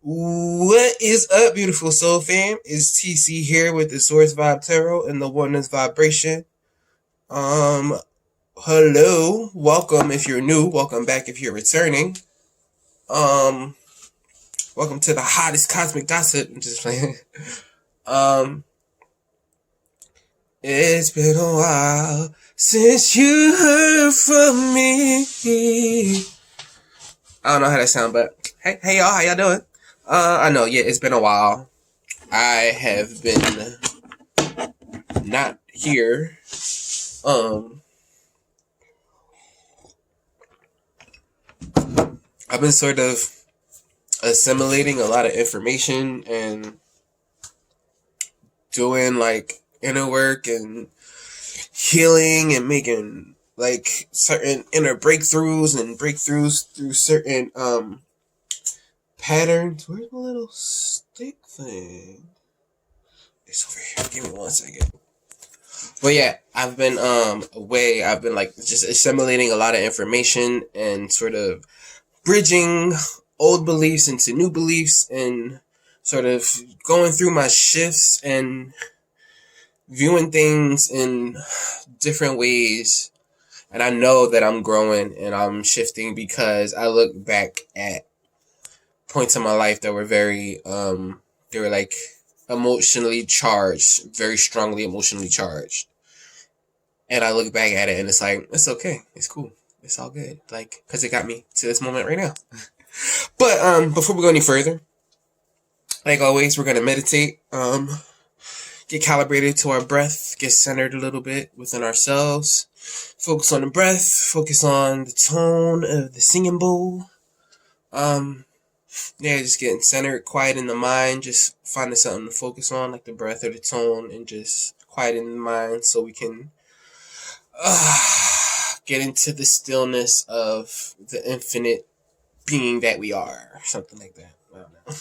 What is up, beautiful soul fam? It's TC here with the Source Vibe Tarot and the Oneness Vibration. Hello, welcome if you're new, welcome back if you're returning. Um, Welcome to the hottest cosmic gossip. I'm just playing. Um, it's been a while since you heard from me. I don't know how that sounds, but hey y'all, how y'all doing? I know, yeah, it's been a while. I have been not here. I've been sort of assimilating a lot of information and doing like inner work and healing and making like certain inner breakthroughs and breakthroughs through certain patterns. Where's my little stick thing? It's over here. Give me 1 second. But yeah, I've been away. I've been like just assimilating a lot of information and sort of bridging old beliefs into new beliefs and sort of going through my shifts and viewing things in different ways. And I know that I'm growing and I'm shifting because I look back at points in my life that were very, they were like emotionally charged, very strongly emotionally charged. And I look back at it and it's like, it's okay. It's cool. It's all good. Like, cause it got me to this moment right now. But, before we go any further, like always, we're going to meditate, get calibrated to our breath, get centered a little bit within ourselves, focus on the breath, focus on the tone of the singing bowl. Yeah, just getting centered, quiet in the mind, just finding something to focus on, like the breath or the tone, and just quiet in the mind so we can get into the stillness of the infinite being that we are, something like that. I don't know.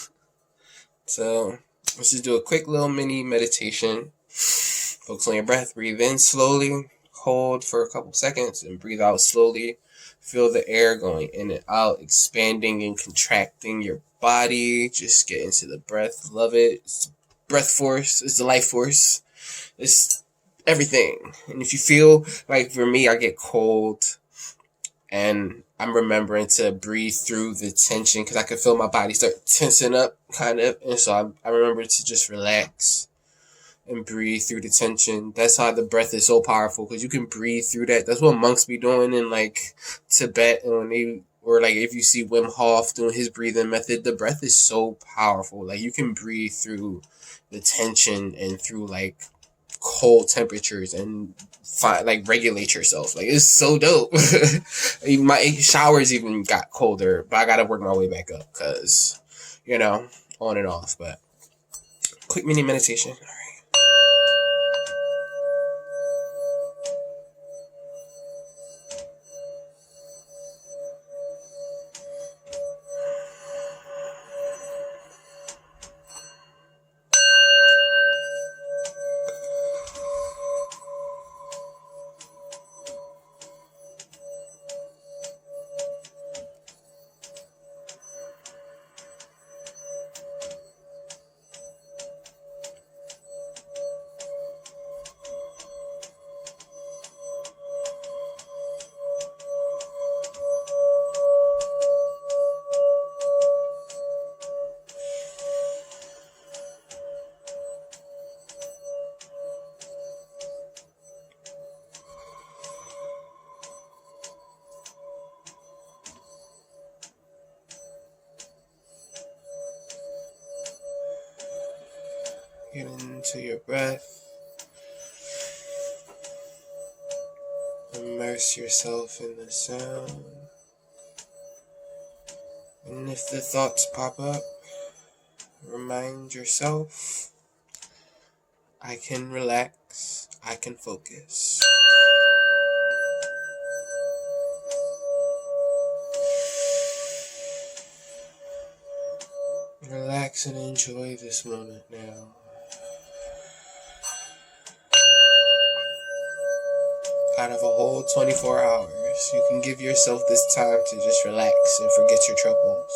So let's just do a quick little mini meditation. Focus on your breath. Breathe in slowly. Hold for a couple seconds and breathe out slowly. Feel the air going in and out, expanding and contracting your body. Just get into the breath. Love it. It's breath force. It's the life force. It's everything. And if you feel like, for me, I get cold and I'm remembering to breathe through the tension because I can feel my body start tensing up kind of. And so I remember to just relax and breathe through the tension. That's how the breath is so powerful because you can breathe through that. That's what monks be doing in like Tibet, and when they, or like if you see Wim Hof doing his breathing method, the breath is so powerful. Like you can breathe through the tension and through like cold temperatures and like regulate yourself. Like it's so dope. My showers even got colder, but I gotta work my way back up because on and off. But quick mini meditation. All right. Get into your breath. Immerse yourself in the sound. And if the thoughts pop up, remind yourself, I can relax, I can focus. Relax and enjoy this moment now. Out of a whole 24 hours, you can give yourself this time to just relax and forget your troubles.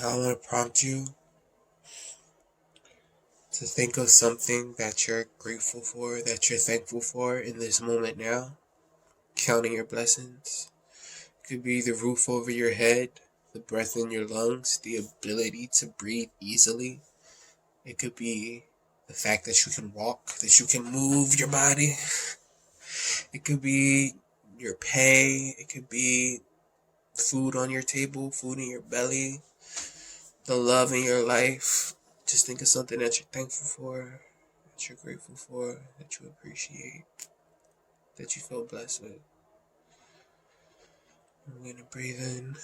I want to prompt you to think of something that you're grateful for, that you're thankful for in this moment now. Counting your blessings. It could be the roof over your head, the breath in your lungs, the ability to breathe easily. It could be the fact that you can walk, that you can move your body. It could be your pay. It could be food on your table, food in your belly, the love in your life. Just think of something that you're thankful for, that you're grateful for, that you appreciate, that you feel blessed with. I'm going to breathe in.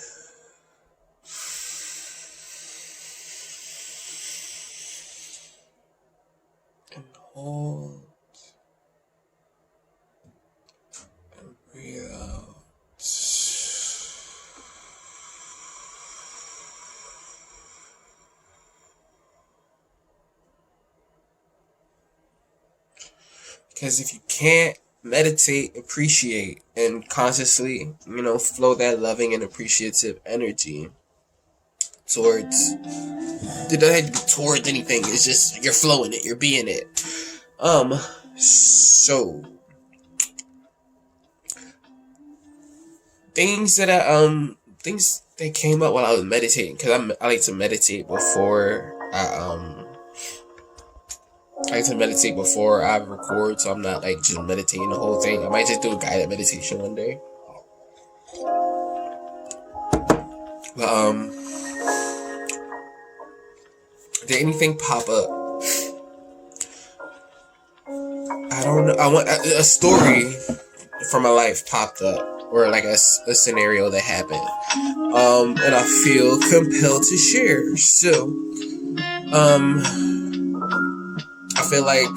And hold. And breathe out. Because if you can't meditate, appreciate, and consciously, flow that loving and appreciative energy towards, it doesn't have to be towards anything, it's just, you're flowing it, you're being it. So, things that came up while I was meditating, because I like to meditate before I record, so I'm not like just meditating the whole thing. I might just do a guided meditation one day. But did anything pop up? I don't know. I want a story from my life popped up, or like a scenario that happened, and I feel compelled to share. So, I feel like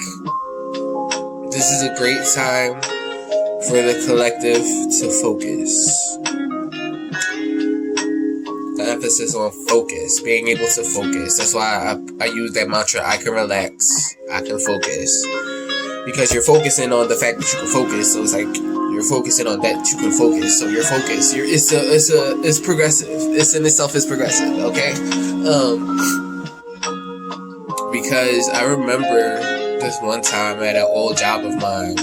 this is a great time for the collective to focus. The emphasis on focus, being able to focus. That's why I use that mantra, I can relax, I can focus. Because you're focusing on the fact that you can focus, so it's like you're focusing on that you can focus. So you're focused. It's progressive. It's in itself is progressive, okay? Because I remember this one time at an old job of mine.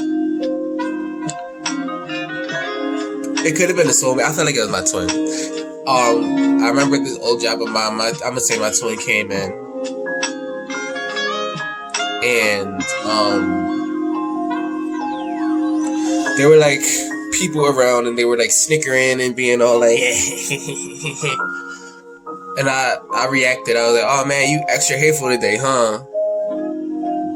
It could have been a soulmate. I felt like it was my twin. I remember this old job of mine. I'm gonna say my twin came in, and there were like people around, and they were like snickering and being all like, and I reacted. I was like, "Oh man, you extra hateful today, huh?"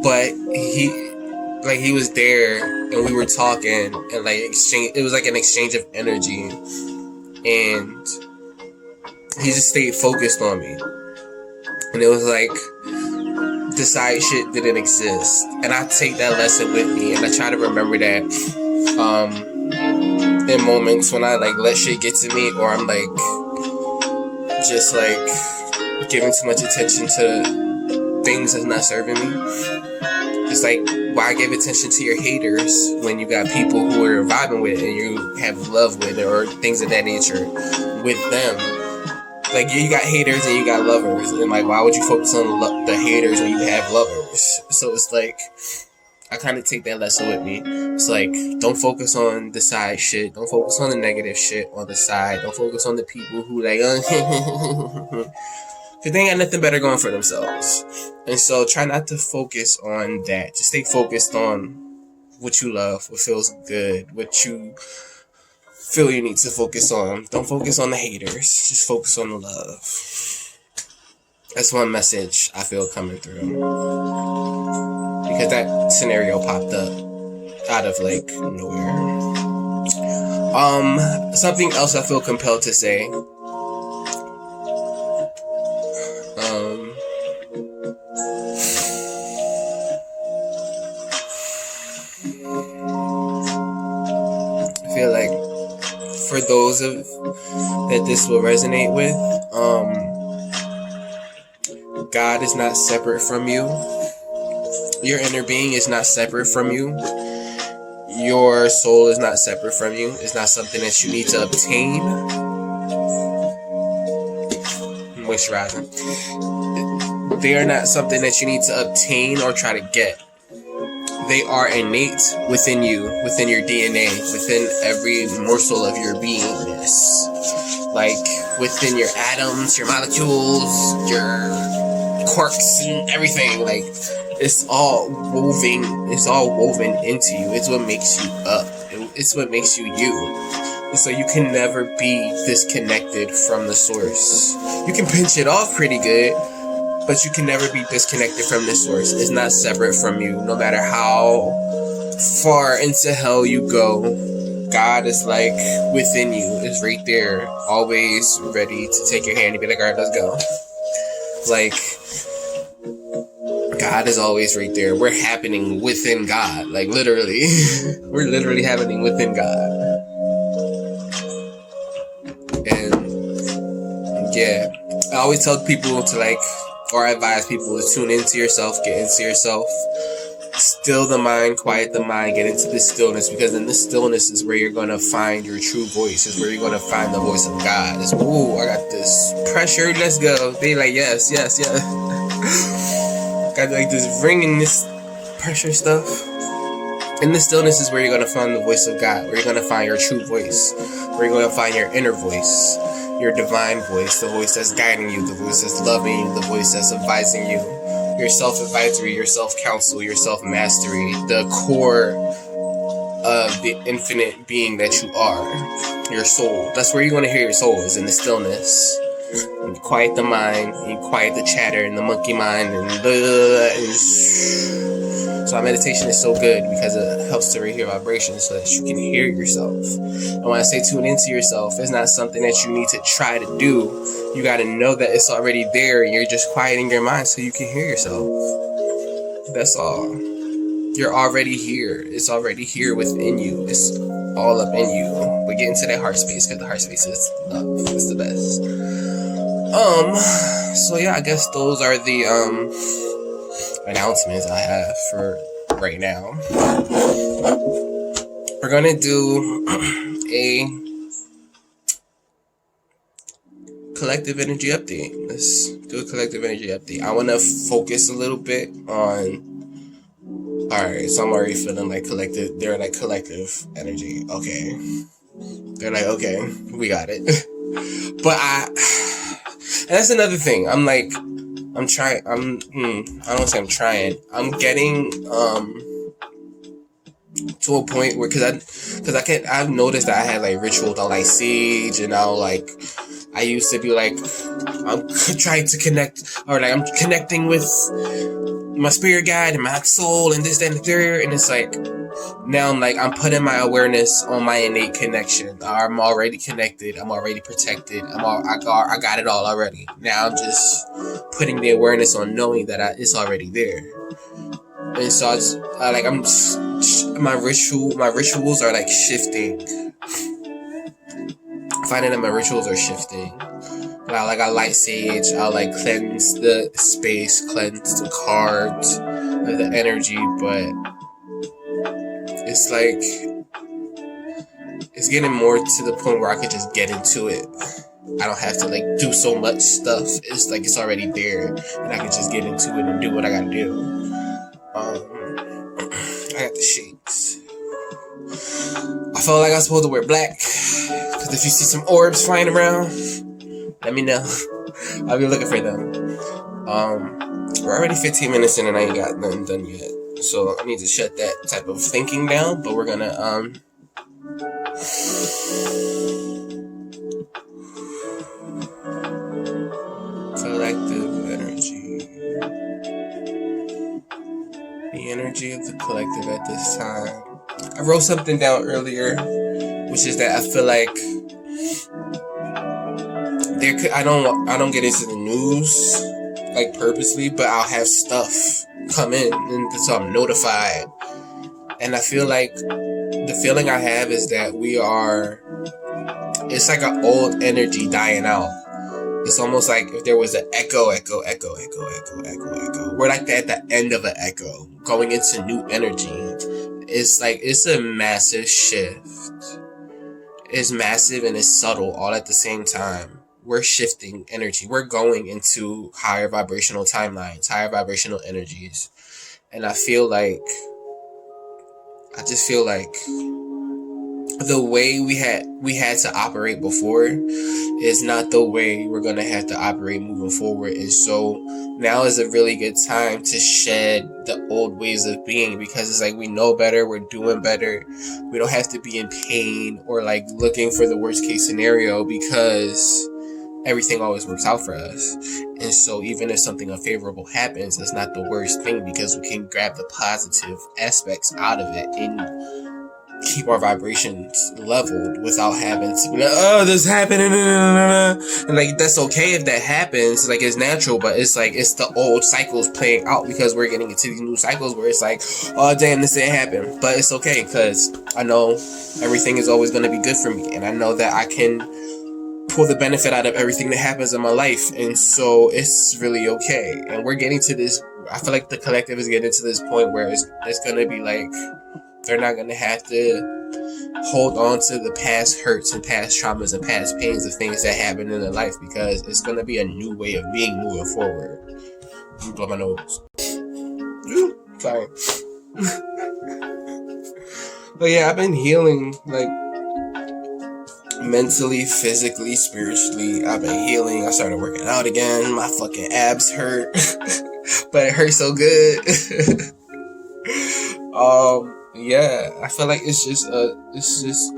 But he was there, and we were talking, and like it was like an exchange of energy, and he just stayed focused on me, and it was like the side shit didn't exist, and I take that lesson with me, and I try to remember that in moments when I like let shit get to me, or I'm like just like giving too much attention to things that's not serving me. It's like, why give attention to your haters when you got people who are vibing with and you have love with, or things of that nature with them? Like, you got haters and you got lovers, and like, why would you focus on the haters when you have lovers? So it's like, I kind of take that lesson with me. It's like, don't focus on the side shit. Don't focus on the negative shit on the side. Don't focus on the people who like, because they ain't got nothing better going for themselves. And so try not to focus on that. Just stay focused on what you love, what feels good, what you feel you need to focus on. Don't focus on the haters. Just focus on the love. That's one message I feel coming through. Because that scenario popped up out of like nowhere. Something else I feel compelled to say. I feel like for those that this will resonate with, God is not separate from you. Your inner being is not separate from you. Your soul is not separate from you. It's not something that you need to obtain. moisturizing. They are not something that you need to obtain or try to get. They are innate within you, within your DNA, within every morsel of your beingness. Like, within your atoms, your molecules, your quarks, and everything. Like, it's all woven into you. It's what makes you up. It's what makes you you. And so you can never be disconnected from the source. You can pinch it off pretty good, but you can never be disconnected from the source. It's not separate from you, no matter how far into hell you go. God is like within you, is right there, always ready to take your hand and be like, alright, let's go. Like, God is always right there. We're happening within God. Like, literally. We're literally happening within God. And, yeah. I always tell people to, like, or I advise people to tune into yourself, get into yourself. Still the mind, quiet the mind, get into the stillness, because in the stillness is where you're going to find your true voice. Is where you're going to find the voice of God. It's, ooh, I got this pressure, let's go. They like, yes. Got like this ringing, this pressure stuff. In the stillness is where you're going to find the voice of God, where you're going to find your true voice, where you're going to find your inner voice, your divine voice, the voice that's guiding you, the voice that's loving you, the voice that's advising you, your self-advisory, your self-counsel, your self-mastery, the core of the infinite being that you are, your soul. That's where you're going to hear your soul, is in the stillness. You quiet the mind, you quiet the chatter and the monkey mind, and so our meditation is so good because it helps to raise your vibration so that you can hear yourself. And when I say tune into yourself, it's not something that you need to try to do. You got to know that it's already there, and you're just quieting your mind so you can hear yourself. That's all. You're already here. It's already here within you. It's all up in you. But get into that heart space, because the heart space is love. It's the best. So yeah, I guess those are the announcements I have for right now. We're gonna do a collective energy update. Let's do a collective energy update. I want to focus a little bit on. Alright, so I'm already feeling like collective. They're like collective energy. Okay. They're like, okay, we got it. But and that's another thing. I don't say I'm trying. I'm getting to a point where, I've noticed that I had like rituals on like sage, and now like I used to be like, I'm trying to connect, or like I'm connecting with my spirit guide and my soul and this, that, and the third, and it's like, now I'm putting my awareness on my innate connection. I'm already connected. I'm already protected. I got it all already. Now I'm just putting the awareness on knowing that it's already there. And so it's my rituals are like shifting. Finding that my rituals are shifting. I light sage. I'll like cleanse the space, cleanse the cards, the energy, but it's like, it's getting more to the point where I could just get into it. I don't have to like do so much stuff. It's like it's already there, and I can just get into it and do what I gotta do. I got the shades. I felt like I was supposed to wear black, because if you see some orbs flying around, let me know. I'll be looking for them. We're already 15 minutes in and I ain't got nothing done yet. So I need to shut that type of thinking down, but we're gonna collective energy. The energy of the collective at this time. I wrote something down earlier, which is that I feel like I don't get into the news like purposely, but I'll have stuff come in, and so I'm notified. And I feel like the feeling I have is that it's like an old energy dying out. It's almost like if there was an echo. We're like at the end of an echo, going into new energy. It's like, it's a massive shift. It's massive and it's subtle all at the same time. we're shifting energy. We're going into higher vibrational timelines, higher vibrational energies. And I just feel like the way we had to operate before is not the way we're gonna have to operate moving forward. And so now is a really good time to shed the old ways of being, because it's like we know better, we're doing better. We don't have to be in pain or like looking for the worst case scenario, because everything always works out for us. And so even if something unfavorable happens, it's not the worst thing, because we can grab the positive aspects out of it and keep our vibrations leveled without having to be like, oh, this happened, and like that's okay if that happens, like it's natural, but it's like it's the old cycles playing out, because we're getting into these new cycles where it's like, oh damn, this didn't happen, but it's okay, because I know everything is always going to be good for me, and I know that I can pull the benefit out of everything that happens in my life, and so it's really okay. And we're getting to this, I feel like the collective is getting to this point where it's going to be like, they're not going to have to hold on to the past hurts and past traumas and past pains of things that happened in their life, because it's going to be a new way of being moving forward. Blow my nose. Sorry. But yeah, I've been healing, like, mentally, physically, spiritually. I've been healing. I started working out again. My fucking abs hurt. But it hurts so good. Yeah, I feel like it's just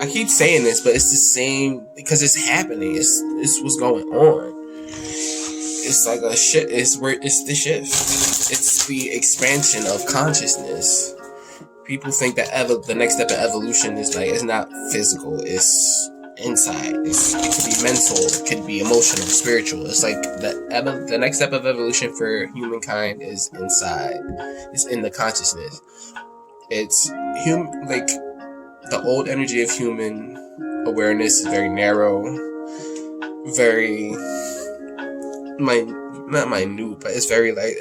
I keep saying this, but it's the same, because it's happening. It's what's going on. It's like it's the shift. It's the expansion of consciousness. People think that the next step of evolution is like, it's not physical, it's inside. It could be mental, it could be emotional, spiritual. It's like the next step of evolution for humankind is inside. It's in the consciousness. It's like the old energy of human awareness is very narrow, very not minute, but it's very like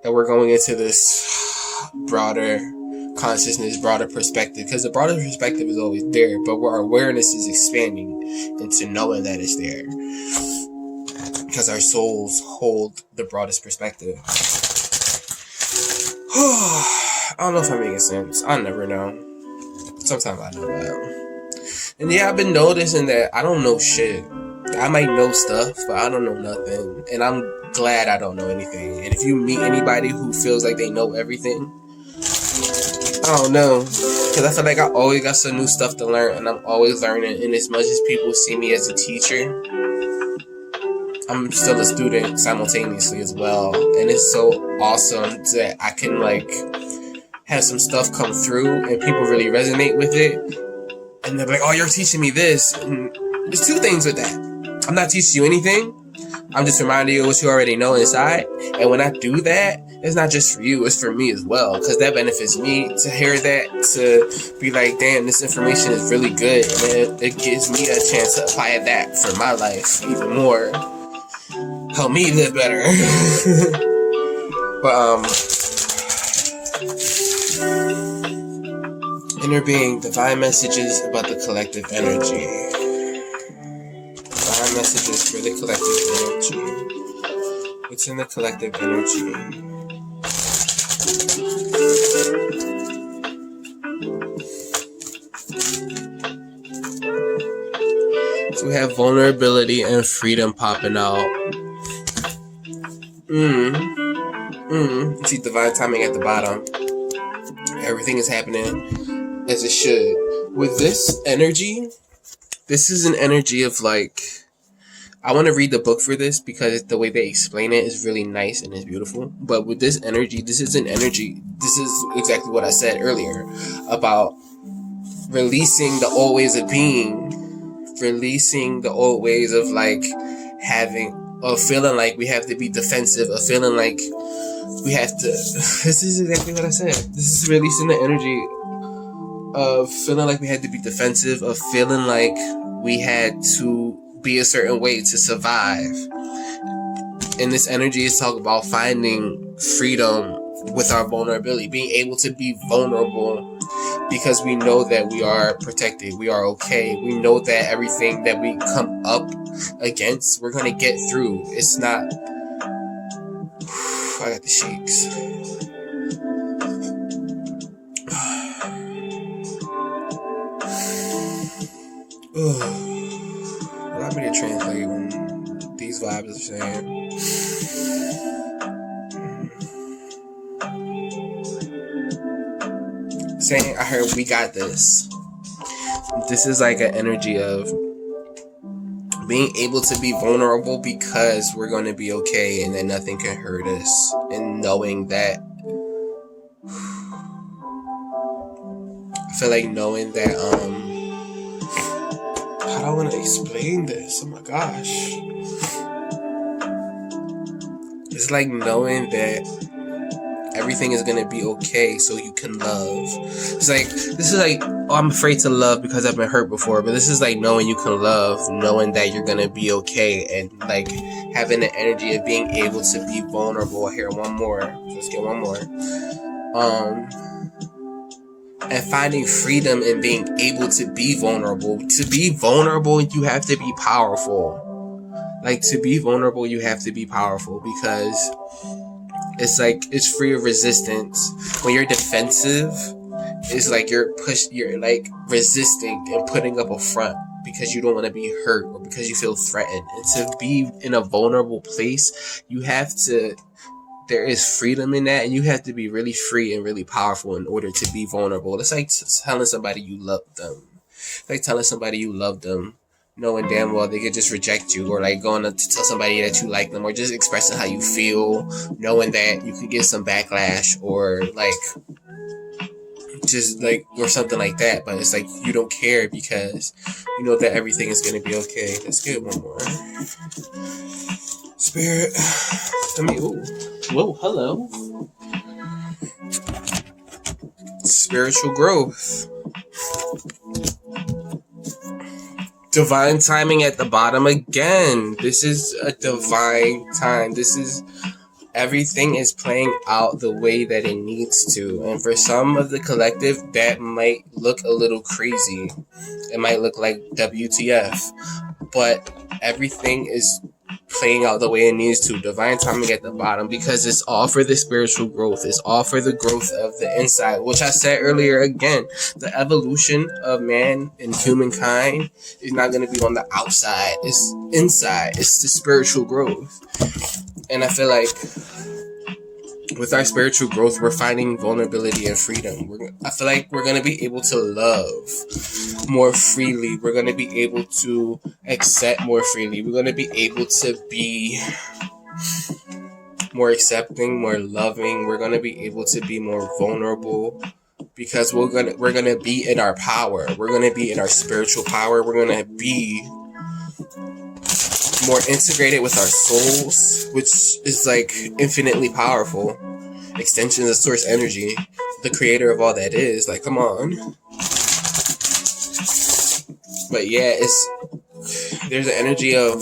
and we're going into this broader consciousness, broader perspective, because the broader perspective is always there, but where our awareness is expanding into knowing that it's there, because our souls hold the broadest perspective. I don't know if I'm making sense. I never know. Sometimes I know that. And yeah, I've been noticing that I don't know shit. I might know stuff, but I don't know nothing. And I'm glad I don't know anything. And if you meet anybody who feels like they know everything, I don't know. Because I feel like I always got some new stuff to learn, and I'm always learning. And as much as people see me as a teacher, I'm still a student simultaneously as well. And it's so awesome that I can like have some stuff come through and people really resonate with it, and they're like, oh, you're teaching me this. And there's two things with that. I'm not teaching you anything, I'm just reminding you of what you already know inside. And when I do that, it's not just for you, it's for me as well, because that benefits me to hear that, to be like, damn, this information is really good, and it gives me a chance to apply that for my life even more, help me live better. But inner being, divine messages about the collective energy. Divine messages for the collective energy. What's in the collective energy? So we have vulnerability and freedom popping out. You see divine timing at the bottom. Everything is happening as it should. With this energy, this is an energy of like, I want to read the book for this because the way they explain it is really nice and it's beautiful. But with this energy, this is exactly what I said earlier about releasing the old ways of being, releasing the old ways of like feeling like we have to be defensive, of feeling like we have to, this is exactly what I said. This is releasing the energy of feeling like we had to be defensive, of feeling like we had to be a certain way to survive. And this energy is talking about finding freedom with our vulnerability, being able to be vulnerable, because we know that we are protected, we are okay. We know that everything that we come up against, we're gonna get through. It's not. I got the shakes. Allow me to translate what these vibes are saying. Saying, I heard we got this. This is like an energy of being able to be vulnerable because we're going to be okay and that nothing can hurt us. And knowing that, I feel like knowing that, how do I want to explain this? Oh my gosh. It's like knowing that everything is gonna be okay so you can love. It's like, this is like, oh, I'm afraid to love because I've been hurt before, but this is like knowing you can love, knowing that you're gonna be okay, and like having the energy of being able to be vulnerable. Here, one more. Let's get one more. And finding freedom in being able to be vulnerable. To be vulnerable, you have to be powerful. Like, to be vulnerable, you have to be powerful, because it's like, it's free of resistance. When you're defensive, it's like you're like resisting and putting up a front because you don't want to be hurt or because you feel threatened. And to be in a vulnerable place, there is freedom in that, and you have to be really free and really powerful in order to be vulnerable. It's like telling somebody you love them. It's like telling somebody you love them, knowing damn well they could just reject you, or like going to tell somebody that you like them, or just expressing how you feel, knowing that you could get some backlash, or like just like, or something like that. But it's like you don't care because you know that everything is gonna be okay. Let's get one more. Spirit, let me. Ooh, whoa, hello. Spiritual growth. Divine timing at the bottom again. This is a divine time. This is, everything is playing out the way that it needs to. And for some of the collective, that might look a little crazy. It might look like WTF. But everything is playing out the way it needs to. Divine timing at the bottom, because it's all for the spiritual growth. It's all for the growth of the inside, which I said earlier again. The evolution of man and humankind is not going to be on the outside. It's inside. It's the spiritual growth. And I feel like with our spiritual growth, we're finding vulnerability and freedom. I feel like we're going to be able to love more freely. We're going to be able to accept more freely. We're going to be able to be more accepting, more loving. We're going to be able to be more vulnerable, because we're going to be in our power. We're going to be in our spiritual power. We're going to be more integrated with our souls, which is like infinitely powerful. Extension of source energy, the creator of all that is. Like, come on. But yeah, there's an energy of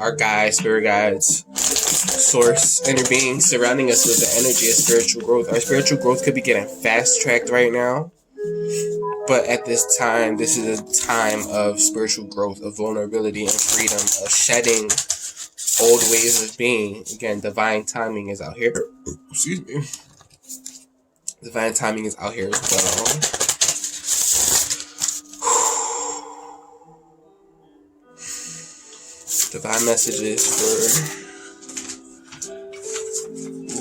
our guides, spirit guides, source, inner beings surrounding us with the energy of spiritual growth. Our spiritual growth could be getting fast tracked right now, but at this time, this is a time of spiritual growth, of vulnerability and freedom, of shedding old ways of being. Again, divine timing is out here. Excuse me. Divine timing is out here as well. Divine messages for...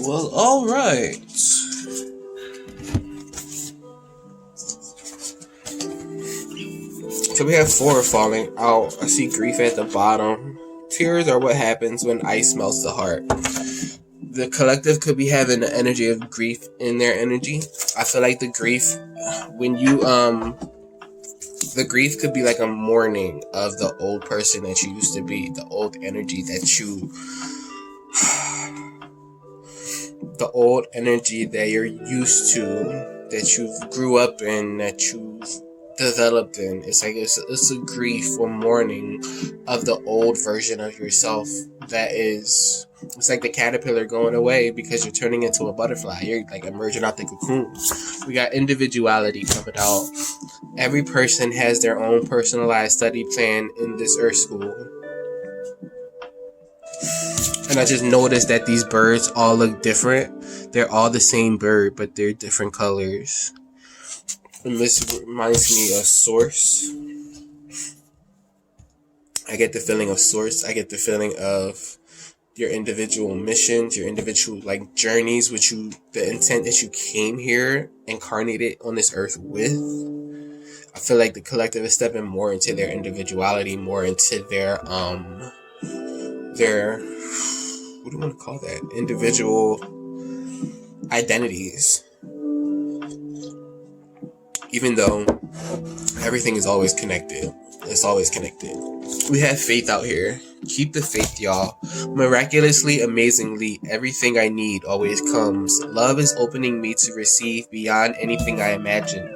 Well, alright. So we have 4 falling out. I see grief at the bottom. Tears are what happens when ice melts the heart. The collective could be having the energy of grief in their energy. I feel like the grief, when you, the grief could be like a mourning of the old person that you used to be, the old energy that you, the old energy that you're used to, that you grew up in, that you've developed in. It's like it's a grief or mourning of the old version of yourself that is It's like the caterpillar going away because you're turning into a butterfly. You're like emerging out the cocoon. We got individuality coming out. Every person has their own personalized study plan in this Earth School. And I just noticed that these birds all look different. They're all the same bird, but they're different colors. And this reminds me of Source. I get the feeling of Source. I get the feeling of your individual missions, your individual like journeys, which you, the intent that you came here incarnated on this earth with. I feel like the collective is stepping more into their individuality, more into their what do you want to call that? Individual identities. Even though everything is always connected. It's always connected. We have faith out here. Keep the faith, y'all. Miraculously, amazingly, everything I need always comes. Love is opening me to receive beyond anything I imagine.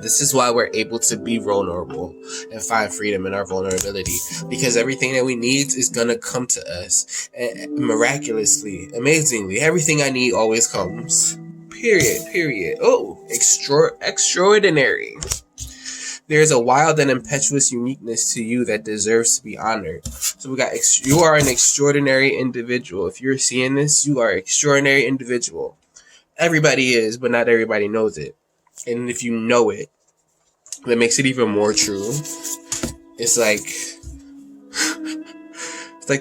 This is why we're able to be vulnerable and find freedom in our vulnerability. Because everything that we need is going to come to us. And miraculously, amazingly, everything I need always comes. Period. Oh, extraordinary. There's a wild and impetuous uniqueness to you that deserves to be honored. So we got, you are an extraordinary individual. If you're seeing this, you are an extraordinary individual. Everybody is, but not everybody knows it. And if you know it, that makes it even more true. It's like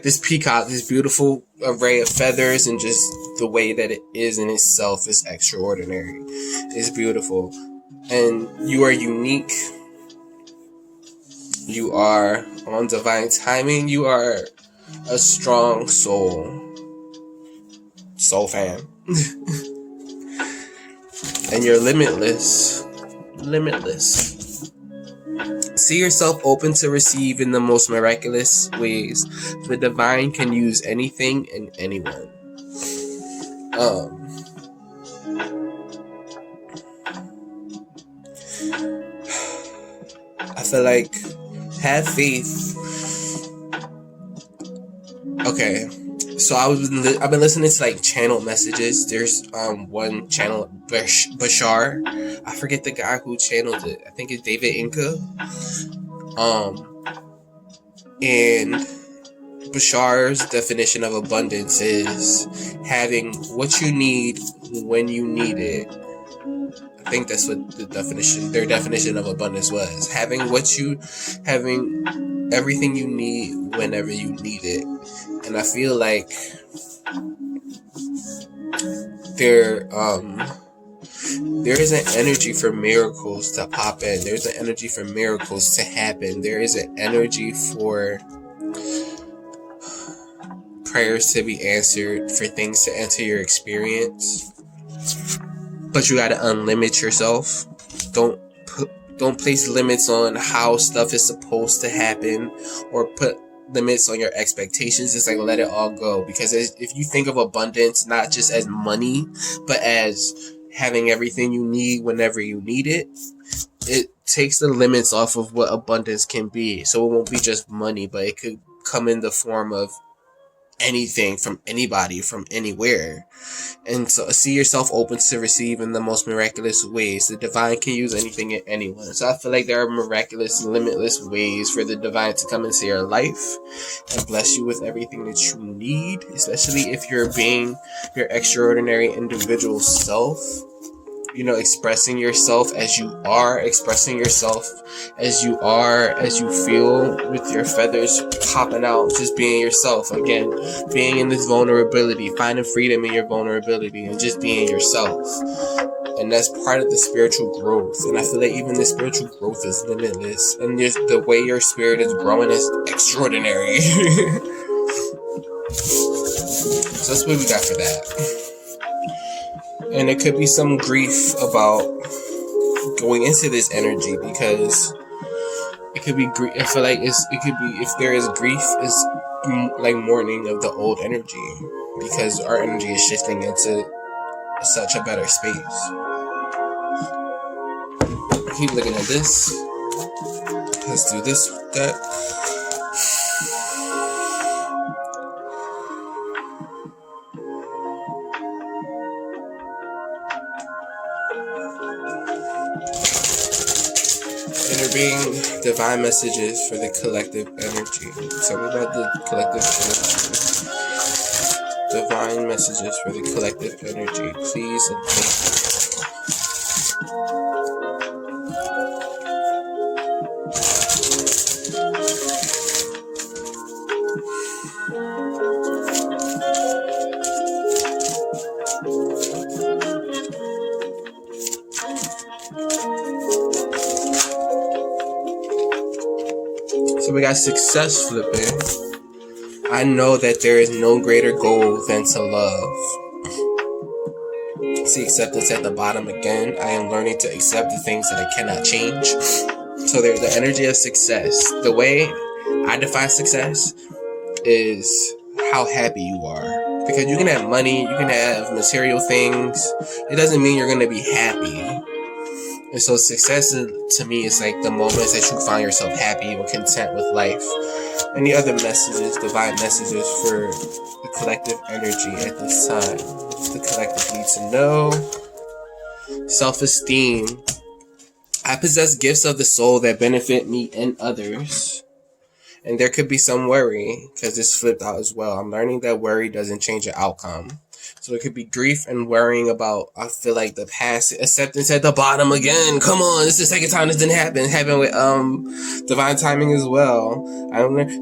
this peacock, this beautiful array of feathers, and just the way that it is in itself is extraordinary. It's beautiful. And you are unique. You are on divine timing. You are a strong soul. Soul fan. And you're limitless. See yourself open to receive in the most miraculous ways. The divine can use anything and anyone. I feel like have faith. Okay, so I've been listening to like channel messages. There's one channel, Bashar. I forget the guy who channeled it. I think it's David Inca. And Bashar's definition of abundance is having what you need when you need it. I think that's what their definition of abundance was. Having everything you need whenever you need it. And I feel like there is an energy for miracles to pop in. There's an energy for miracles to happen. There is an energy for prayers to be answered, for things to enter your experience. But you gotta unlimit yourself. Don't place limits on how stuff is supposed to happen, or put limits on your expectations. It's like, let it all go. Because if you think of abundance not just as money, but as having everything you need whenever you need it, it takes the limits off of what abundance can be. So it won't be just money, but it could come in the form of anything, from anybody, from anywhere. And so see yourself open to receive in the most miraculous ways. The divine can use anything and anyone. So I feel like there are miraculous, limitless ways for the divine to come into your life and bless you with everything that you need, especially if you're being your extraordinary individual self. You know, expressing yourself as you are, expressing yourself as you are, as you feel, with your feathers popping out, just being yourself. Again, being in this vulnerability, finding freedom in your vulnerability, and just being yourself. And that's part of the spiritual growth. And I feel like even the spiritual growth is limitless. And just the way your spirit is growing is extraordinary. So that's what we got for that. And it could be some grief about going into this energy, because it could be grief. I feel like it could be, if there is grief, it's like mourning of the old energy, because our energy is shifting into such a better space. Keep looking at this. Let's do this, that. There being divine messages for the collective energy. Tell me about the collective energy. Divine messages for the collective energy. Please and thank you. So we got success flipping. I know that there is no greater goal than to love. See acceptance at the bottom again. I am learning to accept the things that I cannot change. So there's the energy of success. The way I define success is how happy you are. Because you can have money, you can have material things. It doesn't mean you're going to be happy. And so success to me is like the moments that you find yourself happy and content with life. Any other messages, divine messages for the collective energy at this time? The collective needs to know. Self-esteem. I possess gifts of the soul that benefit me and others. And there could be some worry, because it's flipped out as well. I'm learning that worry doesn't change the outcome. So it could be grief and worrying about, I feel like, the past. Acceptance at the bottom again. Come on, this is the second time this didn't happen. It happened with divine timing as well.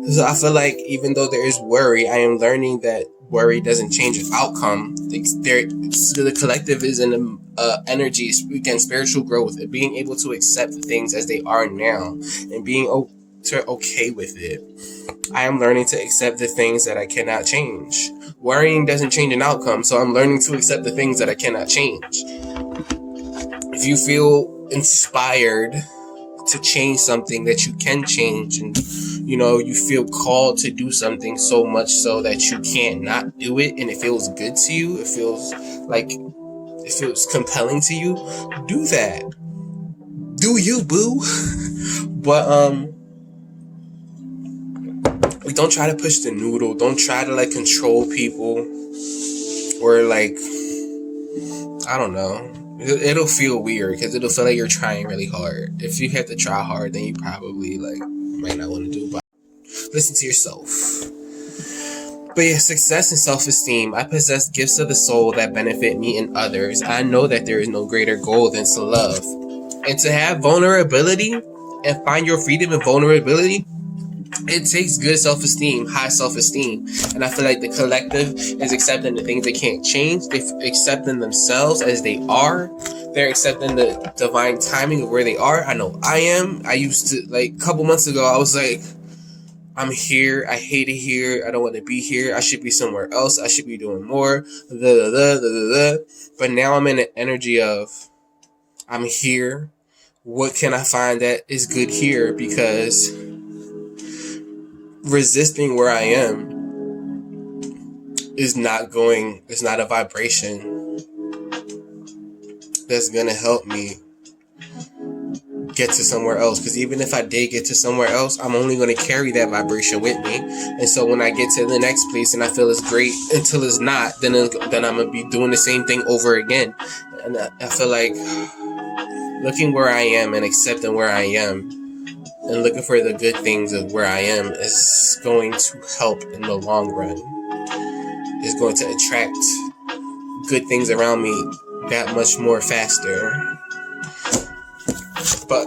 So I feel like even though there is worry, I am learning that worry doesn't change the outcome. The collective is in energy, again, spiritual growth, and being able to accept the things as they are now, and being okay with it. I am learning to accept the things that I cannot change. Worrying doesn't change an outcome, so I'm learning to accept the things that I cannot change. If you feel inspired to change something that you can change, and you feel called to do something so much so that you can't not do it, and it feels good to you, it feels compelling to you, do that. Do you, boo? But don't try to push the noodle. Don't try to control people, or I don't know. It'll feel weird because it'll feel like you're trying really hard. If you have to try hard, then you probably might not want to do it. But listen to yourself. But yeah, success and self-esteem. I possess gifts of the soul that benefit me and others. I know that there is no greater goal than to love, and to have vulnerability and find your freedom in vulnerability. It takes good self-esteem, high self-esteem. And I feel like the collective is accepting the things they can't change. They're accepting themselves as they are. They're accepting the divine timing of where they are. I know I am. I used to, a couple months ago, I was like, I'm here. I hate it here. I don't want to be here. I should be somewhere else. I should be doing more. But now I'm in an energy of, I'm here. What can I find that is good here? Because resisting where I am is not a vibration that's going to help me get to somewhere else. Because even if I did get to somewhere else, I'm only going to carry that vibration with me. And so when I get to the next place and I feel it's great until it's not, then I'm going to be doing the same thing over again. And I feel like looking where I am and accepting where I am and looking for the good things of where I am is going to help in the long run. It's going to attract good things around me that much more faster. But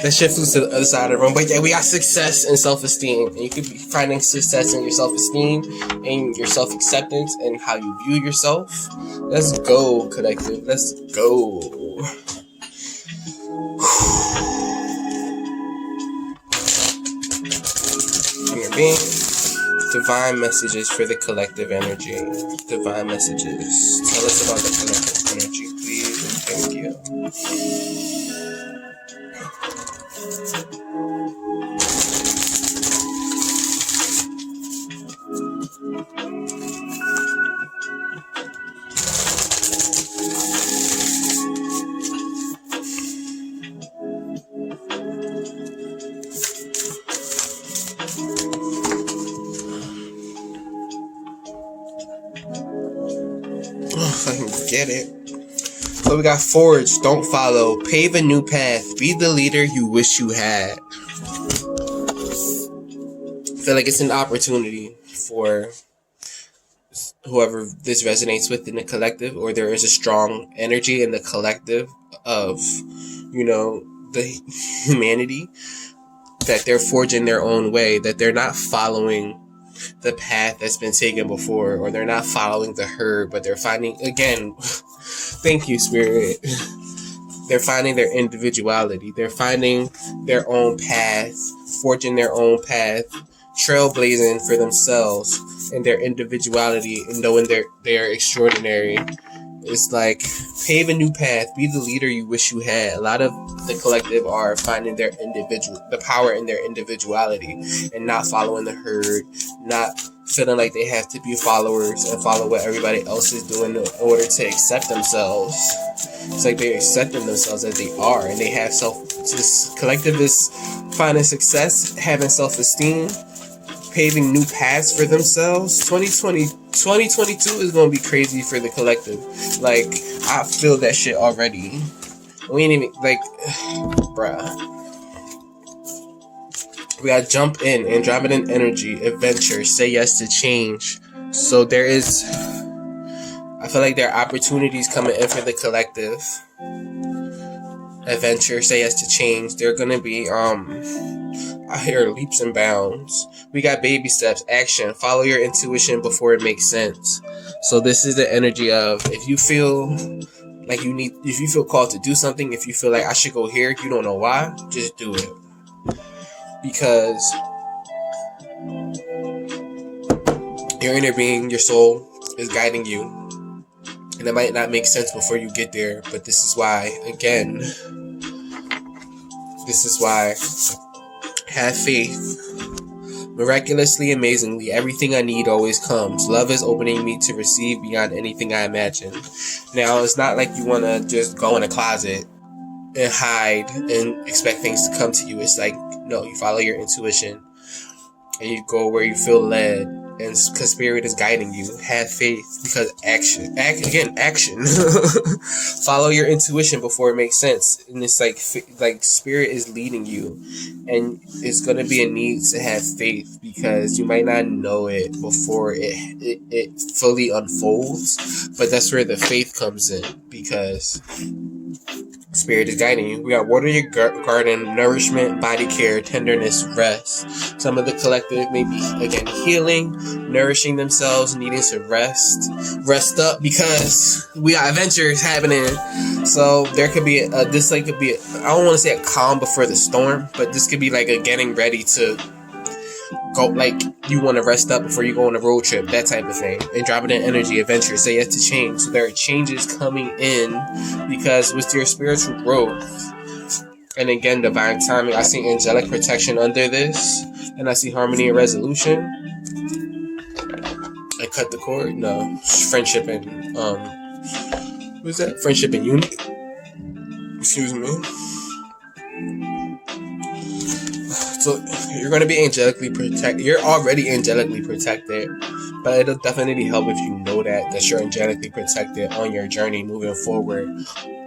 that shit flew to the other side of the room. But yeah, we got success and self-esteem. And you could be finding success in your self-esteem and your self-acceptance and how you view yourself. Let's go, collective. Let's go. Being divine messages for the collective energy. Divine messages. Tell us about the collective energy, please, and thank you. If I can get it. So So we got forge, don't follow, pave a new path, be the leader you wish you had. I feel like it's an opportunity for whoever this resonates with in the collective, or there is a strong energy in the collective of, you know, the humanity, that they're forging their own way, that they're not following the path that's been taken before, or they're not following the herd, but they're finding, again, thank you, Spirit. They're finding their individuality. They're finding their own path, forging their own path, trailblazing for themselves and their individuality, and knowing they're extraordinary. It's like, pave a new path, be the leader you wish you had. A lot of the collective are finding the power in their individuality, and not following the herd, not feeling like they have to be followers and follow what everybody else is doing in order to accept themselves. It's like they're accepting themselves as they are, and they have this collective is finding success, having self-esteem, paving new paths for themselves. 2022 is going to be crazy for the collective. Like, I feel that shit already. We ain't even, like, bruh. We gotta jump in, Andromedan energy, adventure, say yes to change. So there is, I feel like there are opportunities coming in for the collective. Adventure, say yes to change. They're gonna be, I hear leaps and bounds. We got baby steps, action, follow your intuition before it makes sense. So this is the energy of, if you feel like if you feel called to do something, if you feel like I should go here, you don't know why, just do it. Because your inner being, your soul, is guiding you. And it might not make sense before you get there, but this is why, again, have faith. Miraculously, amazingly, everything I need always comes. Love is opening me to receive beyond anything I imagine. Now, it's not like you want to just go in a closet and hide and expect things to come to you. It's like, no, you follow your intuition and you go where you feel led, and because Spirit is guiding you. Have faith, because action. Follow your intuition before it makes sense. And it's like Spirit is leading you, and it's going to be a need to have faith, because you might not know it before it fully unfolds, but that's where the faith comes in, because Spirit is guiding you. We got water your garden, nourishment, body care, tenderness, rest. Some of the collective may be, again, healing, nourishing themselves, needing to rest up, because we got adventures happening. So there could be I don't want to say a calm before the storm, but this could be like a getting ready to go, like you want to rest up before you go on a road trip, that type of thing. Andromedan energy, adventure, say yes to change. So there are changes coming in, because with your spiritual growth, and again, divine timing, I see angelic protection under this, and I see harmony and resolution. I cut the cord? No. Friendship and what's that? Friendship and unity. Excuse me. So you're going to be angelically protected. You're already angelically protected, but it'll definitely help if you know that you're angelically protected on your journey moving forward,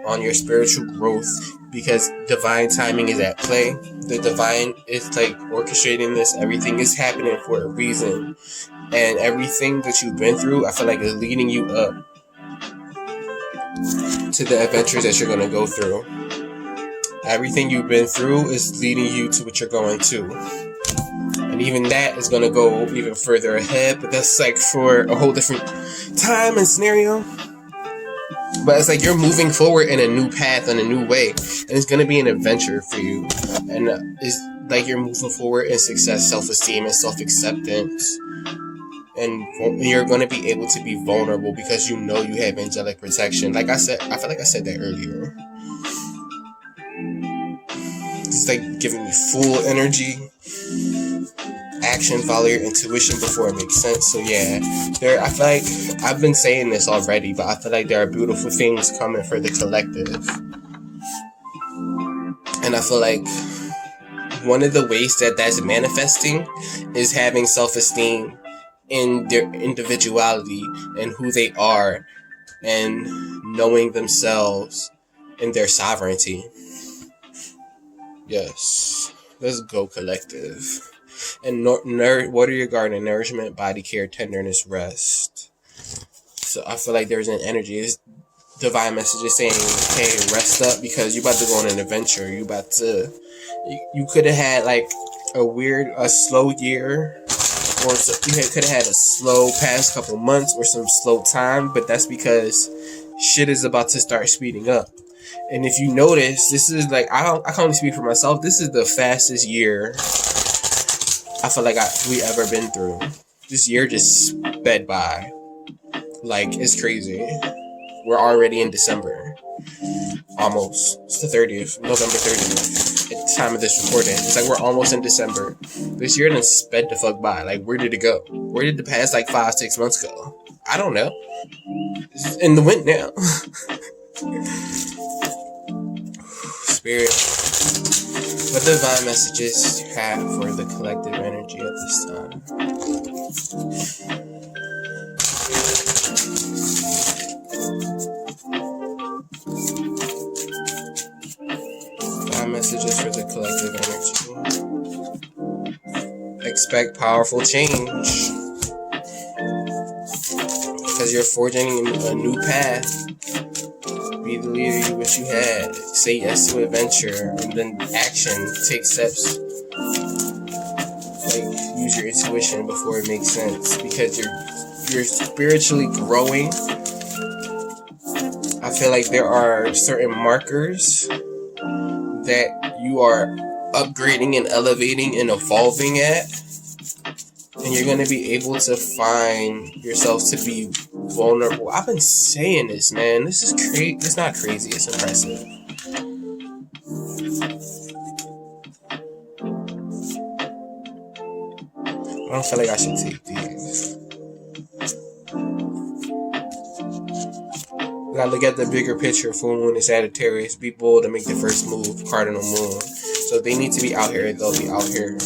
on your spiritual growth, because divine timing is at play. The divine is like orchestrating this. Everything is happening for a reason, and everything that you've been through, I feel like, is leading you up to the adventures that you're going to go through. Everything you've been through is leading you to what you're going to. And even that is going to go even further ahead, but that's like for a whole different time and scenario. But it's like you're moving forward in a new path, in a new way, and it's going to be an adventure for you. And it's like you're moving forward in success, self-esteem, and self-acceptance. And you're going to be able to be vulnerable, because you know you have angelic protection. Like I said, I feel like I said that earlier. It's like giving me full energy. Action, follow your intuition before it makes sense. So yeah, I feel like I've been saying this already, but I feel like there are beautiful things coming for the collective. And I feel like one of the ways that's manifesting is having self-esteem in their individuality and who they are, and knowing themselves and their sovereignty. Yes, let's go, collective. And water your garden, nourishment, body care, tenderness, rest. So I feel like there's an energy. This divine message is saying, hey, rest up, because you about to go on an adventure. You could have had like a slow year, or you could have had a slow past couple months or some slow time, but that's because shit is about to start speeding up. And if you notice, this is like, I can only speak for myself, this is the fastest year I feel like we ever been through. This year just sped by. Like, it's crazy. We're already in December. Almost. It's the 30th. November 30th. At the time of this recording. It's like we're almost in December. This year done sped the fuck by. Like, where did it go? Where did the past, like, 5-6 months go? I don't know. It's in the wind now. Spirit. What divine messages you have for the collective energy at this time? Divine messages for the collective energy. Expect powerful change, because you're forging a new path. Be the leader you wish you had. Say yes to adventure, and then action. Take steps. Like, use your intuition before it makes sense, because you're spiritually growing. I feel like there are certain markers that you are upgrading and elevating and evolving at, and you're going to be able to find yourself to be vulnerable. I've been saying this, man. This is crazy. It's not crazy. It's impressive. I don't feel like I should take these. We gotta look at the bigger picture. Full moon is Sagittarius. Be bold to make the first move. Cardinal moon. So they need to be out here. They'll be out here.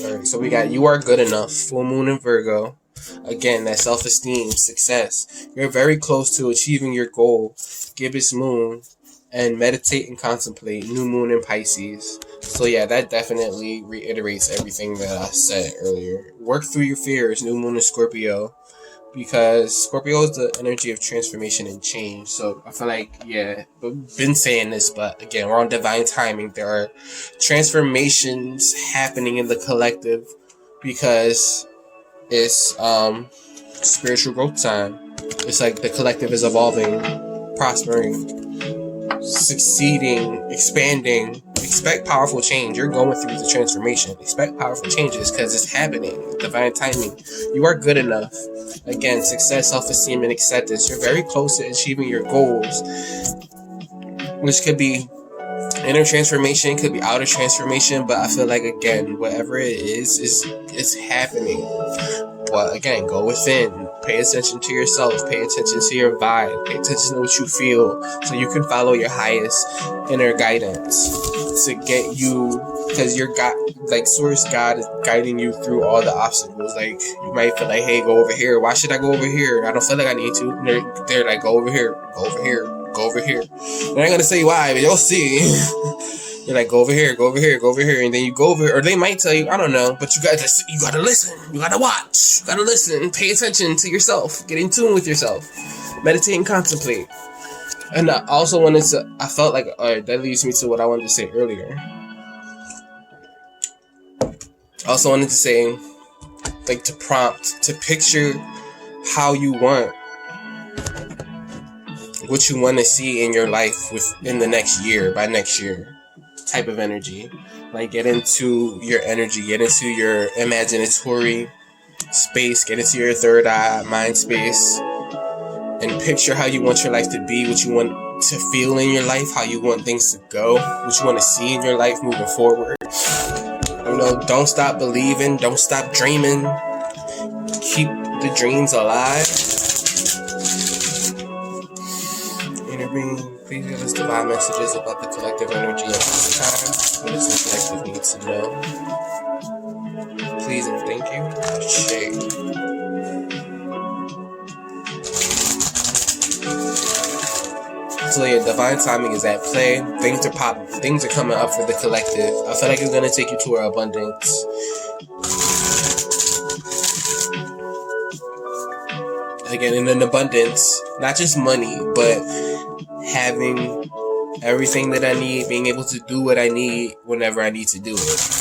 Alright, so we got you are good enough. Full moon in Virgo. Again, that self-esteem, success. You're very close to achieving your goal. Gibbous moon. And meditate and contemplate. New moon in Pisces. So yeah, that definitely reiterates everything that I said earlier. Work through your fears. New moon in Scorpio. Because Scorpio is the energy of transformation and change. So I feel like, yeah, I've been saying this, but again, we're on divine timing. There are transformations happening in the collective because it's spiritual growth time. It's like the collective is evolving, prospering, succeeding, expanding. Expect powerful change. You're going through the transformation. Expect powerful changes because it's happening. Divine timing. You are good enough. Again, success, self-esteem, and acceptance. You're very close to achieving your goals, which could be inner transformation, could be outer transformation, but I feel like, again, whatever it is it's happening. But again, go within. Pay attention to yourself. Pay attention to your vibe. Pay attention to what you feel so you can follow your highest inner guidance to get you, because your God, like source God is guiding you through all the obstacles. Like, you might feel like, hey, go over here. Why should I go over here? I don't feel like I need to. And they're like, go over here, go over here, go over here. They're not going to say why, but you'll see. You're like, go over here, go over here, go over here, and then you go over here, or they might tell you, I don't know, but you gotta listen, you gotta watch, you gotta listen, pay attention to yourself, get in tune with yourself, meditate and contemplate. And I also wanted to, I felt like, that leads me to what I wanted to say earlier. I also wanted to say, like, to prompt, to picture how you want, what you want to see in your life within the next year, by next year. Type of energy. Like, get into your energy, get into your imaginatory space, get into your third eye mind space, and picture how you want your life to be, what you want to feel in your life, how you want things to go, what you want to see in your life moving forward. You know, don't stop believing, don't stop dreaming, keep the dreams alive. Intervene. Please give us divine messages about the collective energy at this time. What does the collective need to know? please, and thank you. Shit. So yeah, divine timing is at play. Things are popping. Things are coming up for the collective. I feel like it's gonna take you to our abundance. Again, in an abundance, not just money, but having everything that I need, being able to do what I need whenever I need to do it.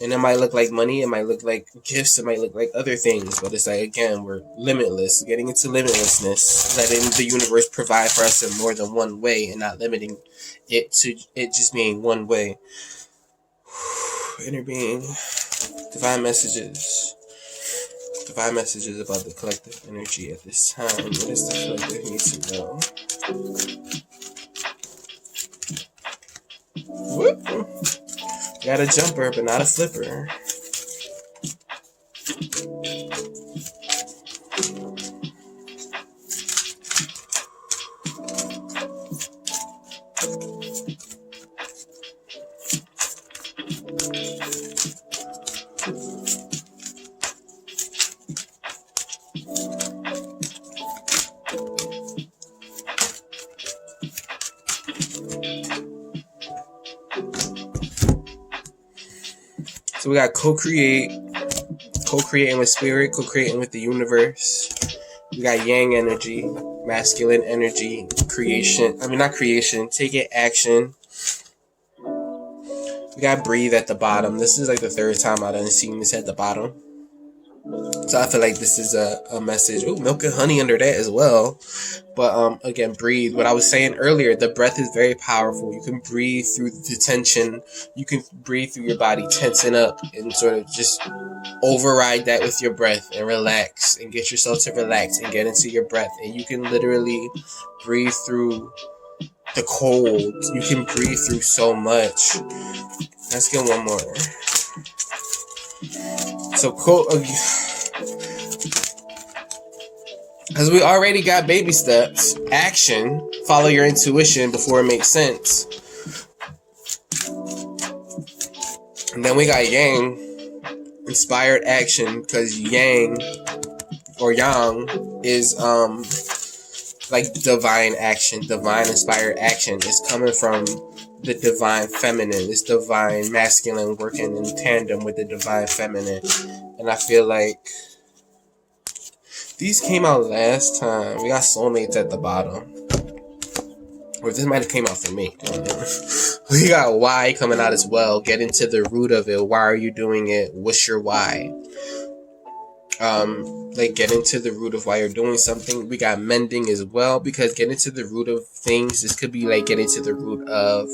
And it might look like money, it might look like gifts, it might look like other things, but it's like, again, we're limitless, getting into limitlessness, letting the universe provide for us in more than one way and not limiting it to it just being one way. Inner being, divine messages about the collective energy at this time. What does the collective need to know? Whoop. Got a jumper, but not a flipper. So we got co-creating with spirit, co-creating with the universe. We got yang energy, masculine energy, creation. Not creation, taking action. We got breathe at the bottom. This is like the third time I've done seen this at the bottom. So I feel like this is a message. Ooh, milk and honey under that as well. But again, breathe. What I was saying earlier, the breath is very powerful. You can breathe through the tension. You can breathe through your body tensing up and sort of just override that with your breath and relax and get yourself to relax and get into your breath. And you can literally breathe through the cold. You can breathe through so much. Let's get one more. So cool. Because we already got baby steps. Action. Follow your intuition before it makes sense. And then we got yang. Inspired action. Because yang or yang is like divine action. Divine inspired action is coming from the divine feminine. It's divine masculine working in tandem with the divine feminine. And I feel like these came out last time. We got soulmates at the bottom. Or this might have came out for me. We got why coming out as well. Get into the root of it. Why are you doing it? What's your why? Like get into the root of why you're doing something. We got mending as well, because get into the root of things. This could be like getting to the root of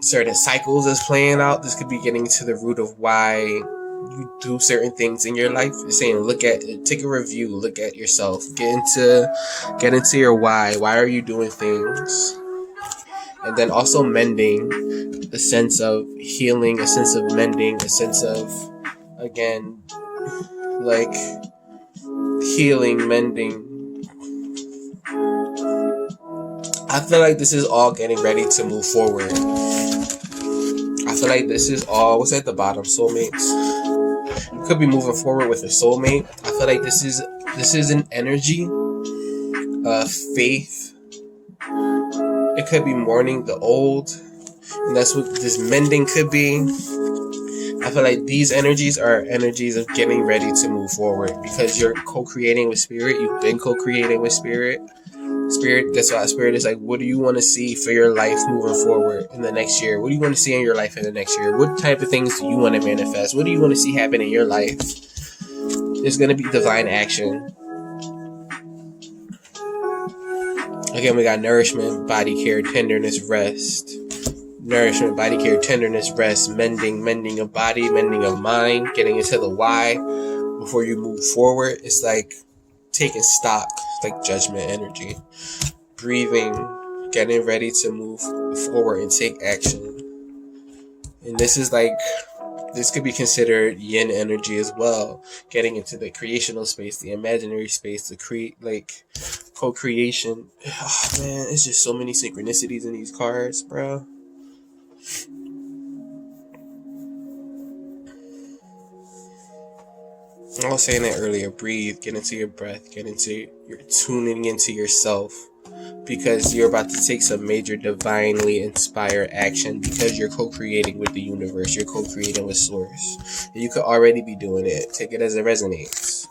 certain cycles that's playing out. This could be getting to the root of why you do certain things in your life. It's saying take a review, look at yourself, get into your why. Why are you doing things? And then also mending, a sense of healing, a sense of mending, a sense of, again, like healing, mending. I feel like this is all getting ready to move forward. I feel like this is all, what's at the bottom? Soulmates. You could be moving forward with a soulmate. I feel like this is an energy of faith. It could be mourning the old. And that's what this mending could be. I feel like these energies are energies of getting ready to move forward, because you're co-creating with spirit. You've been co-creating with spirit. Spirit, that's why spirit is like, what do you want to see for your life moving forward in the next year? What do you want to see in your life in the next year? What type of things do you want to manifest? What do you want to see happen in your life? There's going to be divine action. Again, we got nourishment, body care, tenderness, rest. Nourishment, body care, tenderness, rest, mending of body, mending of mind, getting into the why before you move forward. It's like taking stock. It's like judgment energy. Breathing, getting ready to move forward and take action. And this could be considered yin energy as well. Getting into the creational space, the imaginary space, to create, like, co-creation. Oh, man, it's just so many synchronicities in these cards, bro. I was saying that earlier. Breathe, get into your breath, you're tuning into yourself, because you're about to take some major divinely inspired action, because you're co-creating with the universe, you're co-creating with source. And you could already be doing it. Take it as it resonates.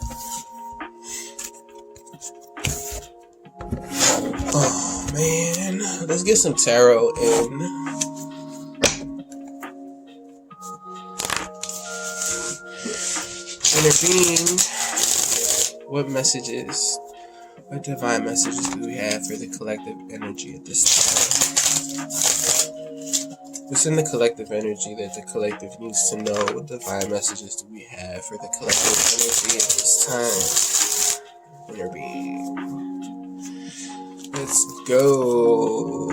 Oh man, let's get some tarot in. Intervene. What messages, what divine messages do we have for the collective energy at this time? What's in the collective energy that the collective needs to know? What divine messages do we have for the collective energy at this time? Intervene. Let's go.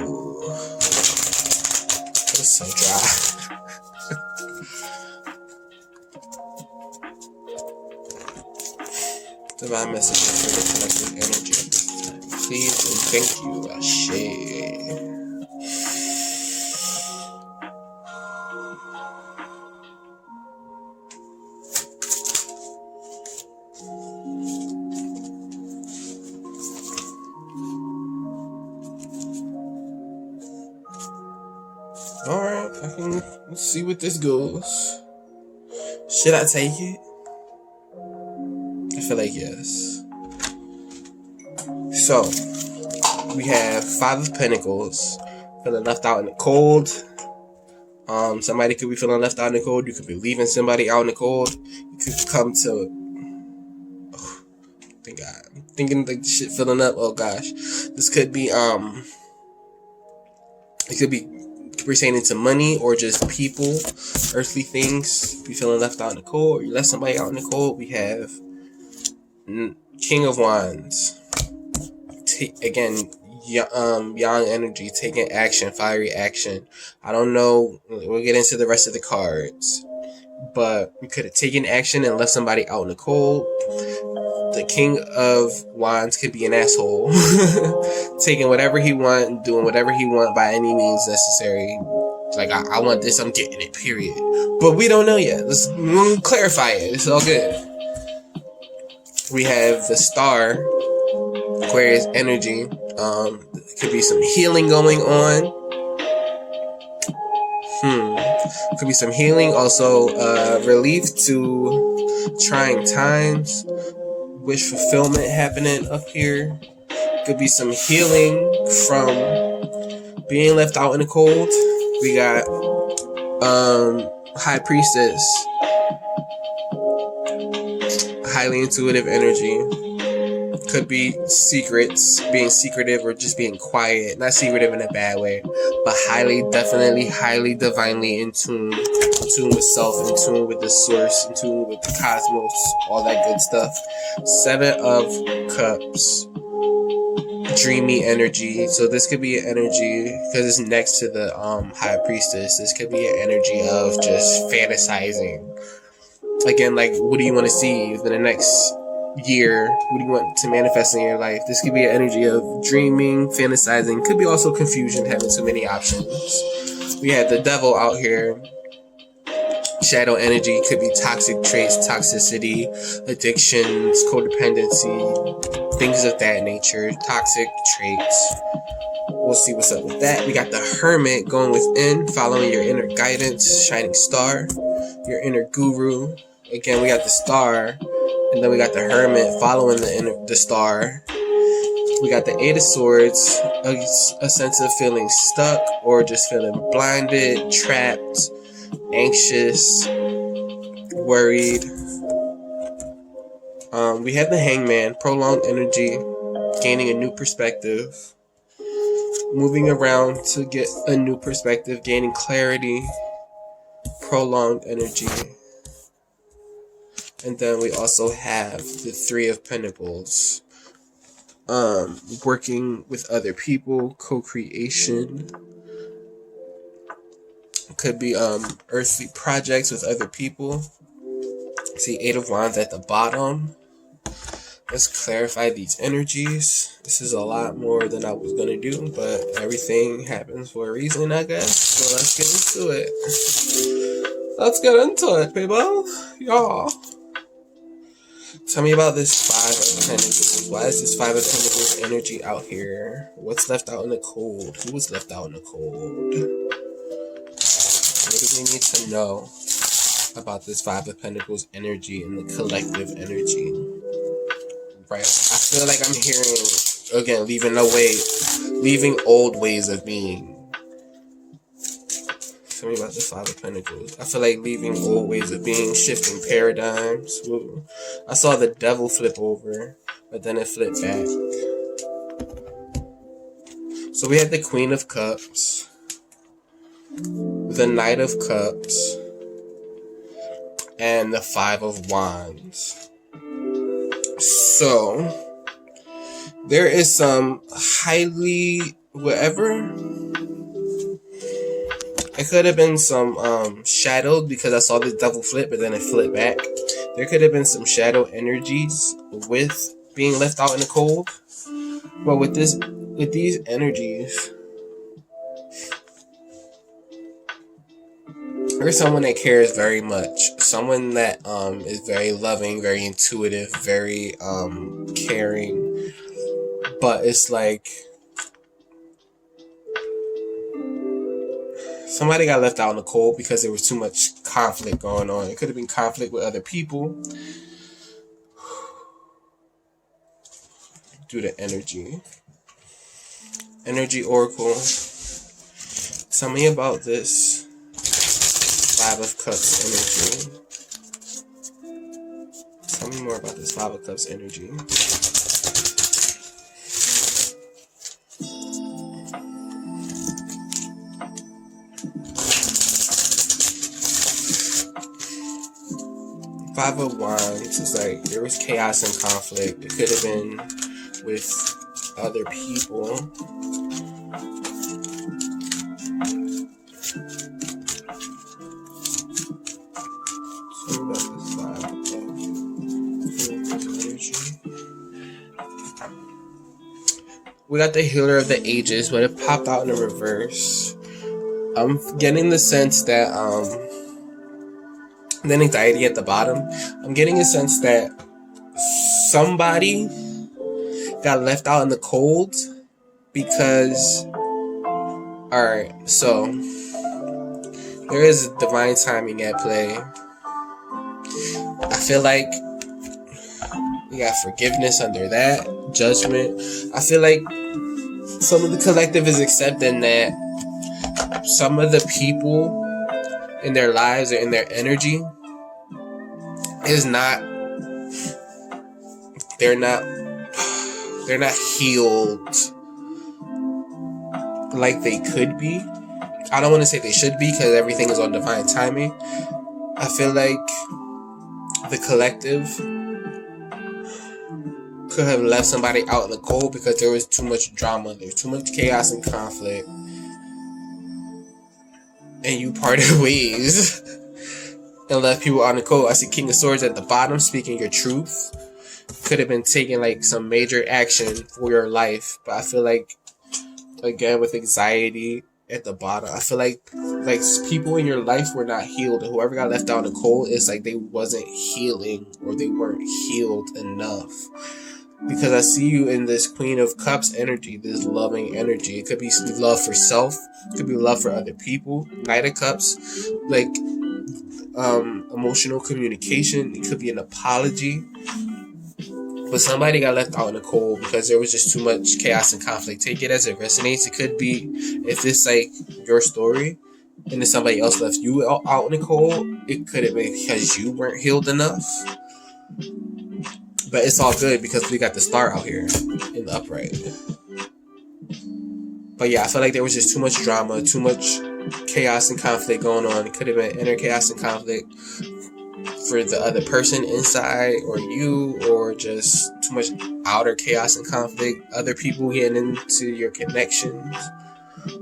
It's so dry. Divine messages for the collective energy at this time. Please and thank you, Ashe. Alright, let's see what this goes. Should I take it? I feel like yes. So, we have Five of Pentacles, feeling left out in the cold. Somebody could be feeling left out in the cold. You could be leaving somebody out in the cold. You could come to, I'm thinking like the shit filling up. Oh gosh, this could be it could be pertaining to money or just people, earthly things. Be feeling left out in the cold, or you left somebody out in the cold. We have King of Wands. Again, young energy, taking action, fiery action. I don't know. We'll get into the rest of the cards, but you could have taken action and left somebody out in the cold. The King of Wands could be an asshole, taking whatever he want, doing whatever he want by any means necessary. Like, I want this, I'm getting it, period. But we don't know yet. Let's clarify it. It's all good. We have the Star, Aquarius energy. Could be some healing going on. Could be some healing. Also, relief to trying times. Wish fulfillment happening up here. Could be some healing from being left out in the cold. We got High Priestess. Highly intuitive energy. Could be secrets, being secretive or just being quiet. Not secretive in a bad way, but definitely highly divinely in tune with self, in tune with the source, in tune with the cosmos, all that good stuff. 7 of Cups. Dreamy energy. So this could be an energy, because it's next to the High Priestess, this could be an energy of just fantasizing. Again, like, what do you want to see in the next year? What do you want to manifest in your life? This could be an energy of dreaming, fantasizing. Could be also confusion, having too many options. We have the Devil out here. Shadow energy. Could be toxic traits, toxicity, addictions, codependency, things of that nature. Toxic traits. We'll see what's up with that. We got the Hermit going within, following your inner guidance, shining star, your inner guru. Again, we got the Star, and then we got the Hermit following the Star. We got the 8 of Swords, a sense of feeling stuck or just feeling blinded, trapped, anxious, worried. We have the Hangman, prolonged energy, gaining a new perspective, moving around to get a new perspective, gaining clarity, prolonged energy. And then we also have the 3 of Pentacles, working with other people, co-creation. Could be earthly projects with other people. See 8 of Wands at the bottom. Let's clarify these energies. This is a lot more than I was going to do, but everything happens for a reason, I guess. So let's get into it. Let's get into it, people. Y'all. Tell me about this Five of Pentacles. Why is this Five of Pentacles energy out here? What's left out in the cold? Who was left out in the cold? What do we need to know about this Five of Pentacles energy and the collective energy? Right. I feel like I'm hearing, again, leaving old ways of being. Tell me about the Five of Pentacles. I feel like leaving old ways of being, shifting paradigms. I saw the Devil flip over, but then it flipped back. So we had the Queen of Cups, the Knight of Cups, and the Five of Wands. So there is some highly whatever. It could have been some shadowed, because I saw the Devil flip, but then it flipped back. There could have been some shadow energies with being left out in the cold. But with these energies, there's someone that cares very much. Someone that is very loving, very intuitive, very caring. But it's like somebody got left out in the cold because there was too much conflict going on. It could have been conflict with other people. Do the energy. Energy Oracle. Tell me about this Five of Cups energy. Tell me more about this Five of Cups energy. Five of Wands is like there was chaos and conflict. It could have been with other people. So about this Five of energy. We got the Healer of the Ages, but it popped out in the reverse. I'm getting the sense that then anxiety at the bottom. I'm getting a sense that somebody got left out in the cold because, alright, so there is divine timing at play. I feel like we got forgiveness under that, judgment. I feel like some of the collective is accepting that some of the people in their lives or in their energy is not, they're not healed like they could be. I don't want to say they should be because everything is on divine timing. I feel like the collective could have left somebody out in the cold because there was too much drama, there's too much chaos and conflict, and you parted ways and left people out in the cold. I see King of Swords at the bottom, speaking your truth. Could have been taking like some major action for your life, but I feel like, again, with anxiety at the bottom, I feel like people in your life were not healed, and whoever got left out in the cold, it's like they wasn't healing or they weren't healed enough. Because I see you in this Queen of Cups energy, this loving energy. It could be love for self, it could be love for other people. Knight of Cups, like emotional communication. It could be an apology. But somebody got left out in the cold because there was just too much chaos and conflict. Take it as it resonates. It could be, if it's like your story and then somebody else left you out in the cold, it could have been because you weren't healed enough. But it's all good because we got the Star out here in the upright. But yeah, I feel like there was just too much drama, too much chaos and conflict going on. It could have been inner chaos and conflict for the other person inside or you, or just too much outer chaos and conflict, other people getting into your connections.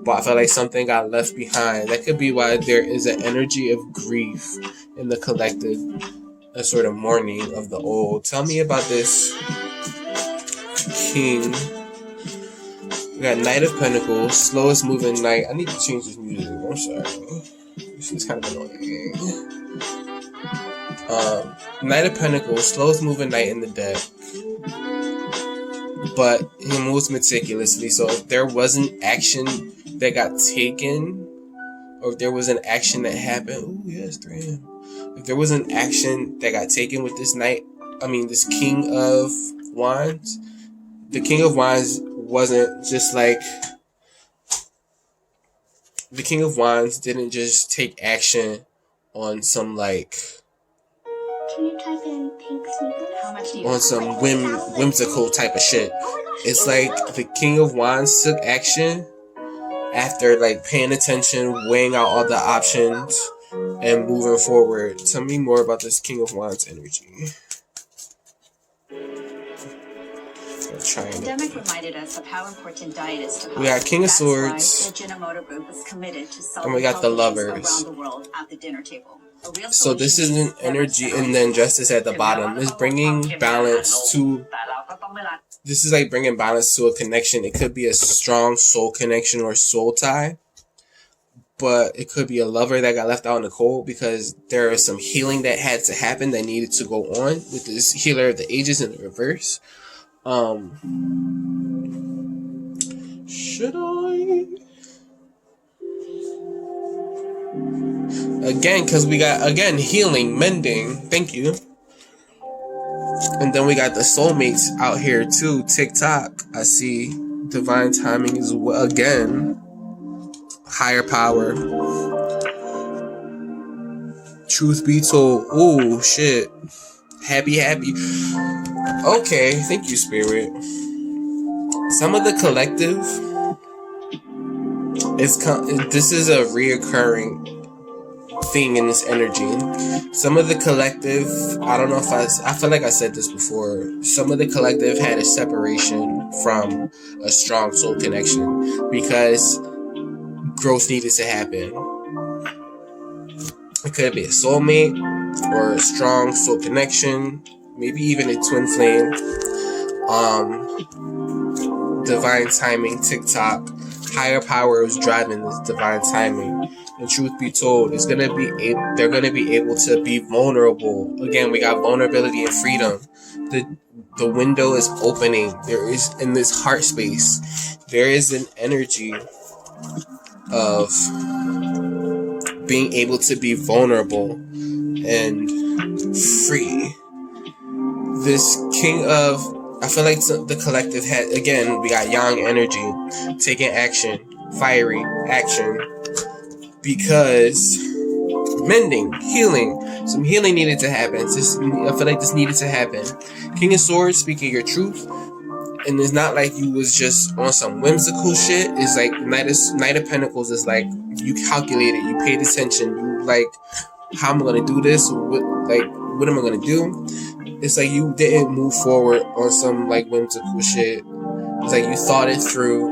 But I feel like something got left behind. That could be why there is an energy of grief in the collective, a sort of mourning of the old. Tell me about this King. We got Knight of Pentacles, slowest moving knight. I need to change this music. I'm sorry. This is kind of annoying. Knight of Pentacles, slowest moving knight in the deck. But he moves meticulously, so if there wasn't action that got taken, or if there was an action that happened, ooh, yes, 3 if there was an action that got taken with this knight, this King of Wands, the King of Wands wasn't just like, the King of Wands didn't just take action on some like, can you type in pink sneakers? On some whimsical type of shit. It's like the King of Wands took action after like paying attention, weighing out all the options, and moving forward. Tell me more about this King of Wands energy. Pandemic reminded us of how important diet is to health. We got King of Swords, and we got the Lovers. So this is an energy, and then Justice at the bottom is bringing balance to. This is like bringing balance to a connection. It could be a strong soul connection or soul tie, but it could be a lover that got left out in the cold because there is some healing that had to happen that needed to go on with this Healer of the Ages in the reverse. Should I? Again, because we got, again, healing, mending. Thank you. And then we got the soulmates out here too. TikTok. I see divine timing is again. Higher power. Truth be told. Ooh, shit. Happy. Okay, thank you, Spirit. Some of the collective this is a reoccurring thing in this energy. Some of the collective, I don't know if I feel like I said this before. Some of the collective had a separation from a strong soul connection because growth needed to happen. It could be a soulmate or a strong soul connection, maybe even a twin flame. Divine timing, TikTok. Higher power is driving this divine timing. And truth be told, they're gonna be able to be vulnerable. Again, we got vulnerability and freedom. The window is opening. There is, in this heart space, there is an energy of being able to be vulnerable and free. This King of, I feel like the collective had, again, we got yang energy, taking action, fiery action, because mending, healing, some healing needed to happen. I feel like this needed to happen. King of Swords, speaking your truth, and it's not like you was just on some whimsical shit. It's like Knight of Pentacles is like, you calculated, you paid attention, you like, how am I gonna do this? What am I gonna do? It's like you didn't move forward on some like whimsical shit. It's like you thought it through.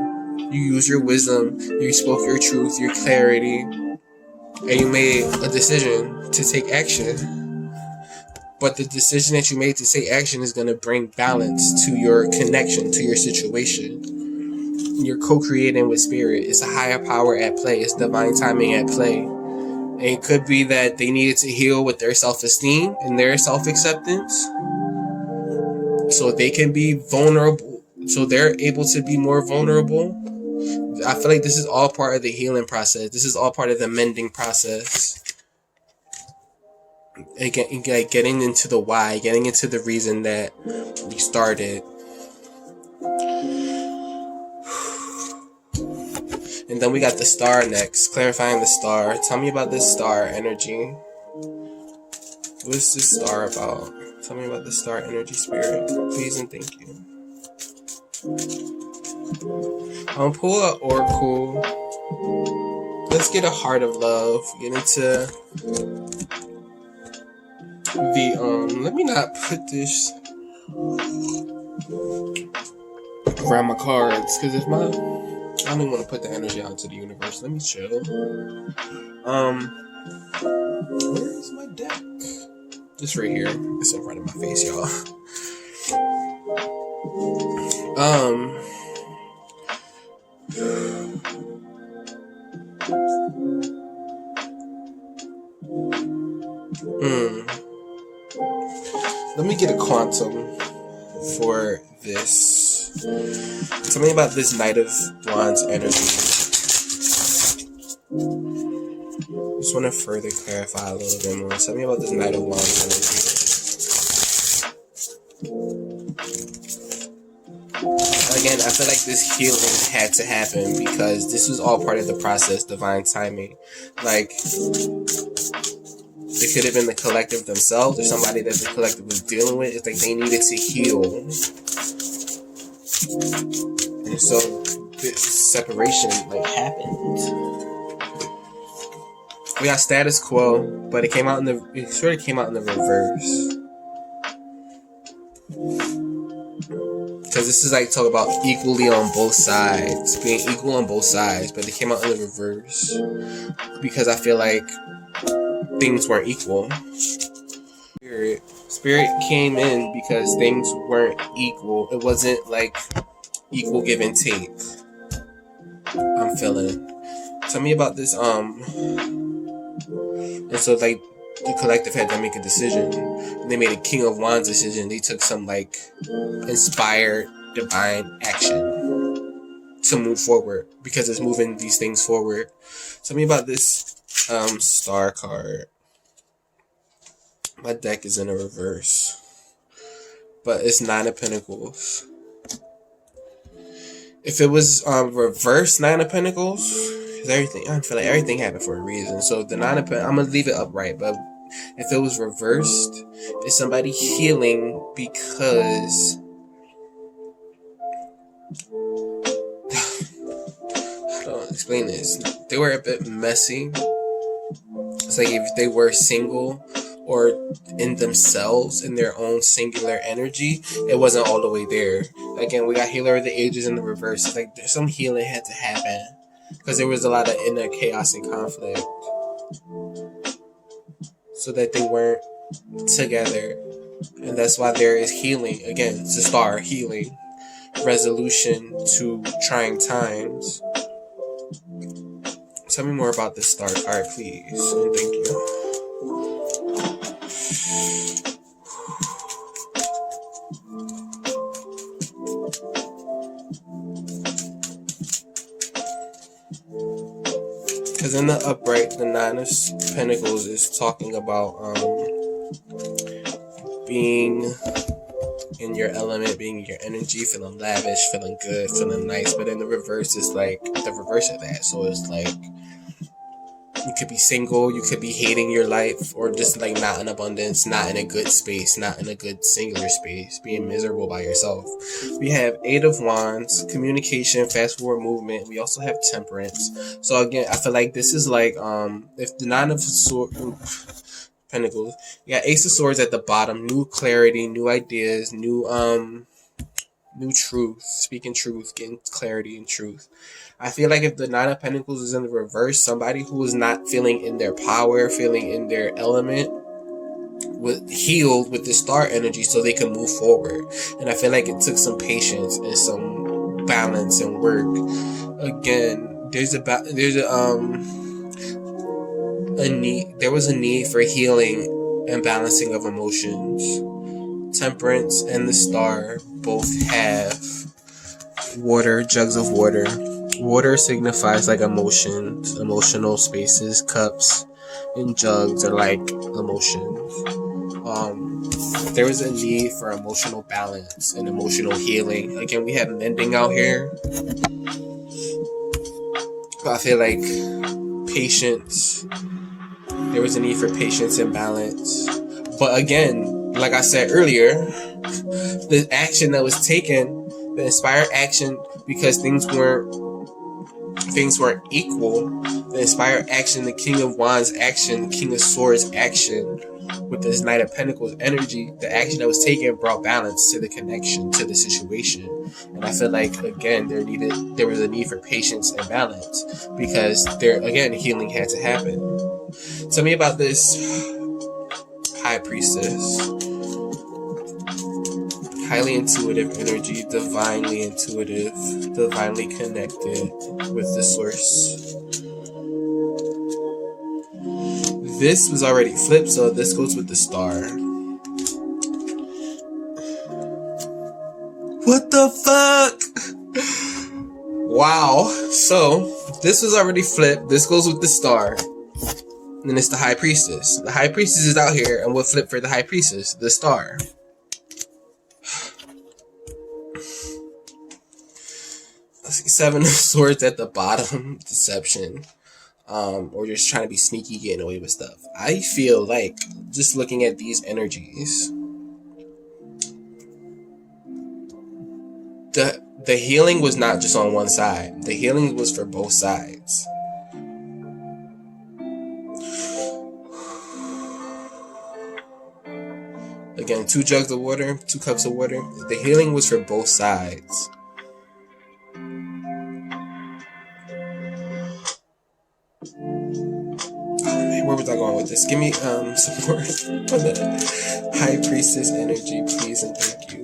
You used your wisdom. You spoke your truth, your clarity, and you made a decision to take action. But the decision that you made to take action is going to bring balance to your connection, to your situation. You're co-creating with spirit. It's a higher power at play. It's divine timing at play. And it could be that they needed to heal with their self-esteem and their self-acceptance, so they can be vulnerable, so they're able to be more vulnerable. I feel like this is all part of the healing process. This is all part of the mending process. Again, like getting into the why, getting into the reason that we started. And then we got the star next, clarifying the star. Tell me about this star energy. What's this star about? Tell me about the star energy, spirit. Please and thank you. I'm gonna pull an oracle. Let's get a heart of love. Get into the let me not put this around my cards, because if I don't want to put the energy out to the universe. Let me chill. Where is my deck? It's right here. It's in front of my face, y'all. Let me get a quantum for this. Tell me about this Knight of Wands energy. Just want to further clarify a little bit more. Tell me about this Knight of Wands energy. Again, I feel like this healing had to happen because this was all part of the process, divine timing. Like, it could have been the collective themselves or somebody that the collective was dealing with. It's like they needed to heal. And so this separation like happened. We got status quo, but it sort of came out in the reverse. Because this is like talk about equally on both sides, being equal on both sides, but it came out in the reverse because I feel like things weren't equal. Spirit came in because things weren't equal. It wasn't like equal give and take. I'm feeling. Tell me about this. And so like the collective had to make a decision. And they made a King of Wands decision. They took some like inspired divine action to move forward because it's moving these things forward. Tell me about this star card. My deck is in a reverse, but it's 9 of Pentacles. If it was reverse 9 of Pentacles, everything, I feel like everything happened for a reason. So the 9 of Pentacles, I'm gonna leave it upright, but if it was reversed, it's somebody healing because how do I explain this? They were a bit messy. It's like if they were single or in themselves, in their own singular energy, it wasn't all the way there. Again, we got Healer of the Ages in the reverse. It's like some healing had to happen because there was a lot of inner chaos and conflict, so that they weren't together. And that's why there is healing. Again, it's a star, healing, resolution to trying times. Tell me more about this star card, please, and thank you. Because in the upright, the 9 of Pentacles is talking about being in your element, being in your energy, feeling lavish, feeling good, feeling nice. But in the reverse, it's like the reverse of that. So it's like you could be single, you could be hating your life, or just like not in abundance, not in a good space, not in a good singular space, being miserable by yourself. We have 8 of Wands, communication, fast forward movement. We also have temperance. So again, I feel like this is like if the 9 of Pentacles, you got Ace of Swords at the bottom, new clarity, new ideas, new truth, speaking truth, getting clarity and truth. I feel like if the 9 of Pentacles is in the reverse, somebody who is not feeling in their power, feeling in their element, was healed with the star energy so they can move forward. And I feel like it took some patience and some balance and work. Again, there was a need for healing and balancing of emotions. Temperance and the star both have water, jugs of water. Water signifies like emotions, emotional spaces. Cups and jugs are like emotions. There was a need for emotional balance and emotional healing. Again, we have mending out here. But I feel like patience. There was a need for patience and balance. But again, like I said earlier, the action that was taken, the inspired action, because things weren't equal, the inspired action, the King of Wands action, the King of Swords action, with this Knight of Pentacles energy, the action that was taken brought balance to the connection, to the situation. And I feel like, again, there was a need for patience and balance, because healing had to happen. Tell me about this High Priestess. Highly intuitive energy, divinely intuitive, divinely connected with the source. This was already flipped, so this goes with the star. What the fuck? Wow. So, this was already flipped. This goes with the star. And then it's the High Priestess. The High Priestess is out here, and we'll flip for the High Priestess, the star. Let's see, 7 of Swords at the bottom. Deception. Or just trying to be sneaky, getting away with stuff. I feel like, just looking at these energies, the healing was not just on one side. The healing was for both sides. Again, 2 jugs of water, 2 cups of water. The healing was for both sides. Where was I going with this? Give me some more for the High Priestess energy, please, and thank you.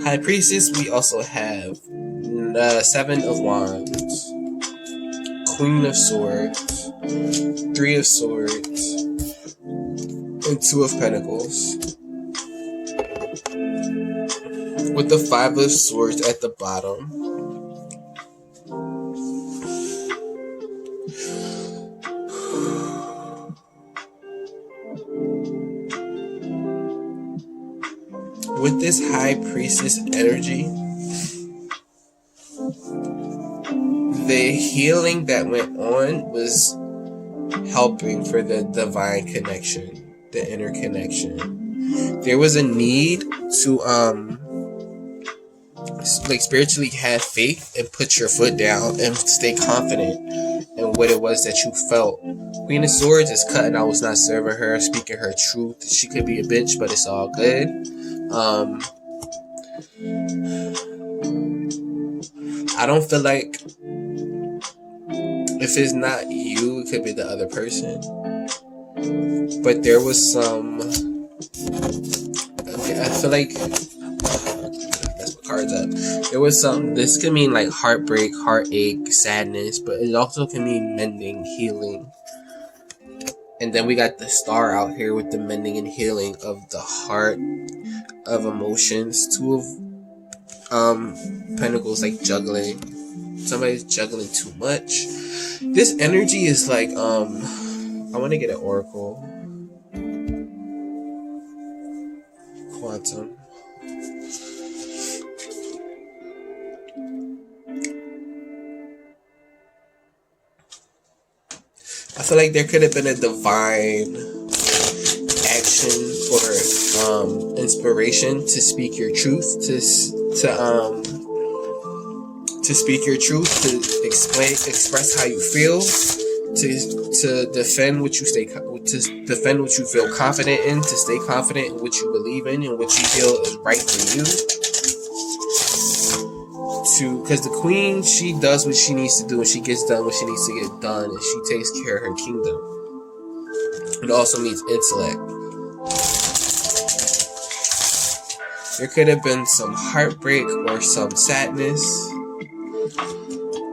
High Priestess, we also have 7 of Wands, Queen of Swords, 3 of Swords, and 2 of Pentacles. With the 5 of Swords at the bottom. With this High Priestess energy, the healing that went on was helping for the divine connection, the inner connection. There was a need to like spiritually have faith and put your foot down and stay confident in what it was that you felt. Queen of Swords is cutting. I was not serving her, speaking her truth. She could be a bitch, but it's all good. I don't feel like if it's not you, it could be the other person. But there was some. Okay, I feel like that's my cards up. There was some. This could mean like heartbreak, heartache, sadness, but it also can mean mending, healing. And then we got the star out here with the mending and healing of the heart, of emotions. 2 of Pentacles, like juggling. Somebody's juggling too much. This energy is like I want to get an oracle. Quantum. I feel like there could have been a divine action or inspiration to speak your truth, to speak your truth, to express how you feel, to defend what you defend what you feel confident in, to stay confident in what you believe in and what you feel is right for you. Because the queen, she does what she needs to do and she gets done what she needs to get done, and she takes care of her kingdom. It also means intellect. There could have been some heartbreak or some sadness.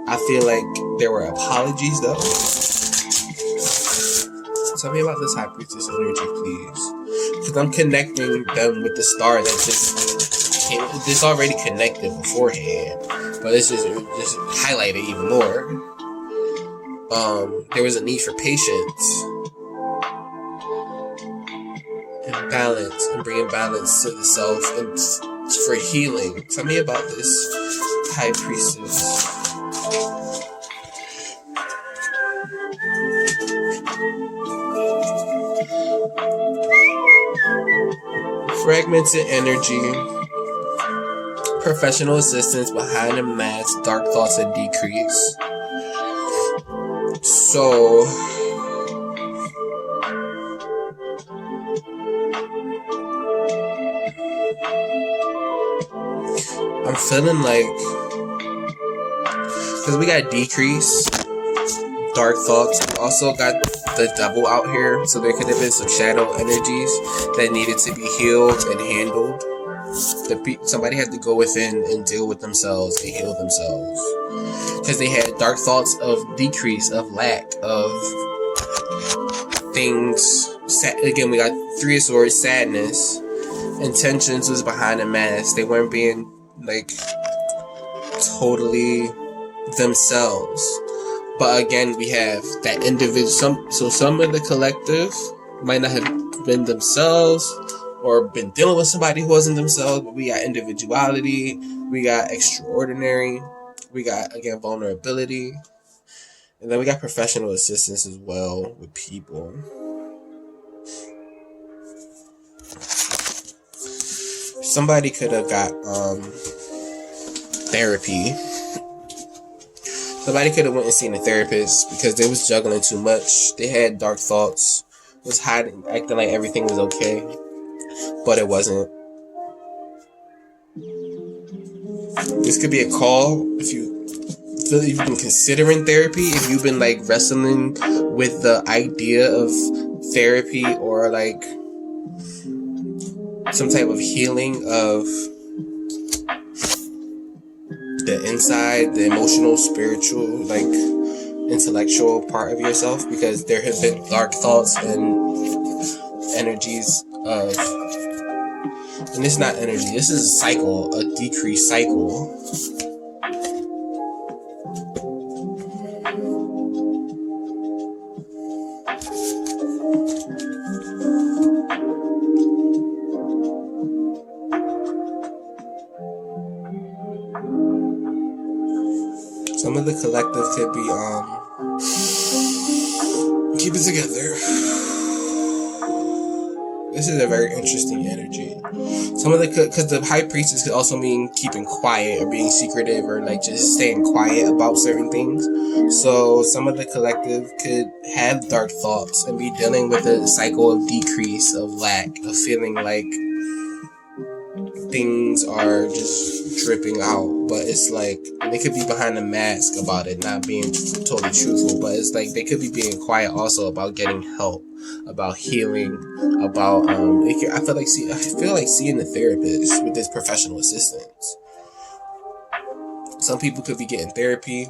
I feel like there were apologies though. Tell me about this High Priestess energy, please. Because I'm connecting them with the star that just came. This already connected beforehand, but this is just highlighted even more. There was a need for patience and balance, and bringing balance to the self and for healing. Tell me about this High Priestess. Fragmented energy, professional assistance behind a mask, dark thoughts and decrease. So I'm feeling like, because we got decrease, dark thoughts, we also got the devil out here, so there could have been some shadow energies that needed to be healed and handled. Somebody had to go within and deal with themselves and heal themselves, because they had dark thoughts of decrease, of lack, of things again, we got Three of Swords, sadness. Intentions was behind the mask. They weren't being like totally themselves. But again, we have that individual. Some of the collective might not have been themselves or been dealing with somebody who wasn't themselves. But we got individuality. We got extraordinary. We got, again, vulnerability. And then we got professional assistance as well with people. Somebody could have got therapy. Somebody could have went and seen a therapist because they was juggling too much. They had dark thoughts, was hiding, acting like everything was okay, but it wasn't. This could be a call if you feel you've been considering therapy, if you've been like wrestling with the idea of therapy or like some type of healing of the inside, the emotional, spiritual, like intellectual part of yourself, because there have been dark thoughts and energies of, and it's not energy, this is a cycle, a decreased cycle. Some of the collective could be keep it together. This is a very interesting energy. Some of the, because the High Priestess could also mean keeping quiet or being secretive or like just staying quiet about certain things. So some of the collective could have dark thoughts and be dealing with a cycle of decrease, of lack, of feeling like things are just dripping out, but it's like they could be behind a mask about it, not being totally truthful, but it's like they could be being quiet also about getting help, about healing, about I feel like seeing the therapist with this professional assistance. Some people could be getting therapy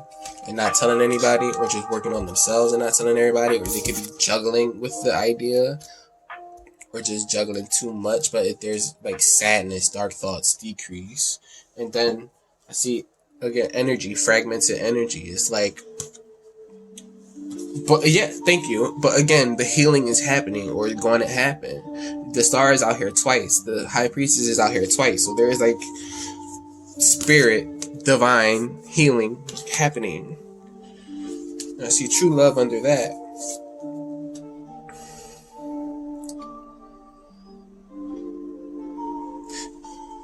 and not telling anybody, or just working on themselves and not telling everybody, or they could be juggling with the idea, or just juggling too much. But if there's like sadness, dark thoughts, decrease. And then I see again energy, fragmented energy. It's like, but yeah, thank you. But again, the healing is happening or going to happen. The star is out here twice. The High Priestess is out here twice. So there is like spirit, divine healing happening. And I see true love under that.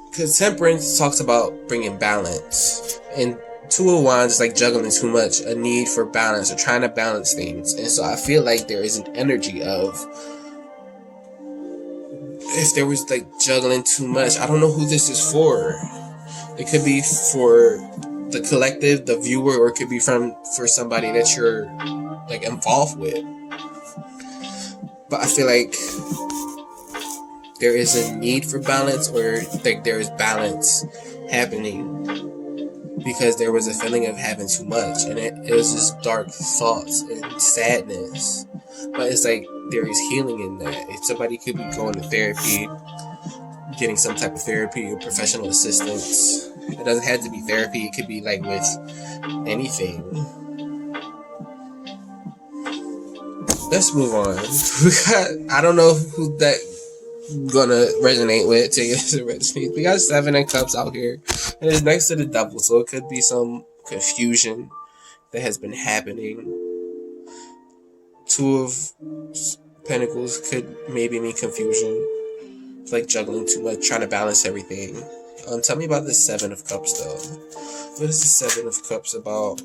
Because Temperance talks about bringing balance, and Two of Wands is like juggling too much, a need for balance or trying to balance things. And so I feel like there is an energy of, if there was like juggling too much, I don't know who this is for. It could be for the collective, the viewer, or it could be for somebody that you're like involved with. But I feel like there is a need for balance, or like there is balance happening, because there was a feeling of having too much, and it was just dark thoughts and sadness. But it's like there is healing in that. If somebody could be going to therapy, getting some type of therapy or professional assistance. It doesn't have to be therapy. It could be like with anything. Let's move on. I don't know who that gonna resonate with to get to resonate. We got Seven of Cups out here, and it's next to the Devil, so it could be some confusion that has been happening. Two of Pentacles could maybe mean confusion. It's like juggling too much, trying to balance everything. Tell me about the Seven of Cups though. What is the Seven of Cups about?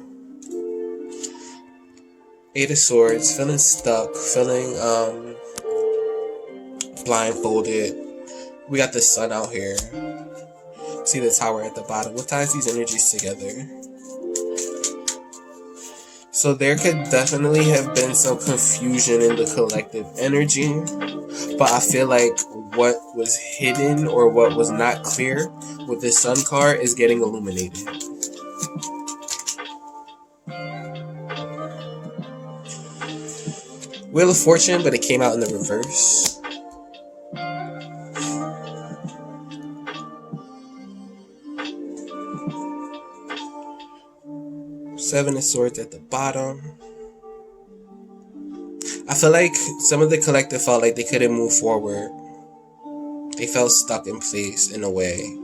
Eight of Swords, feeling stuck, feeling blindfolded. We got the Sun out here. See the Tower at the bottom. What ties these energies together? So there could definitely have been some confusion in the collective energy, but I feel like what was hidden or what was not clear with this Sun card is getting illuminated. Wheel of Fortune, but it came out in the reverse. Seven of Swords at the bottom. I feel like some of the collective felt like they couldn't move forward. They felt stuck in place in a way.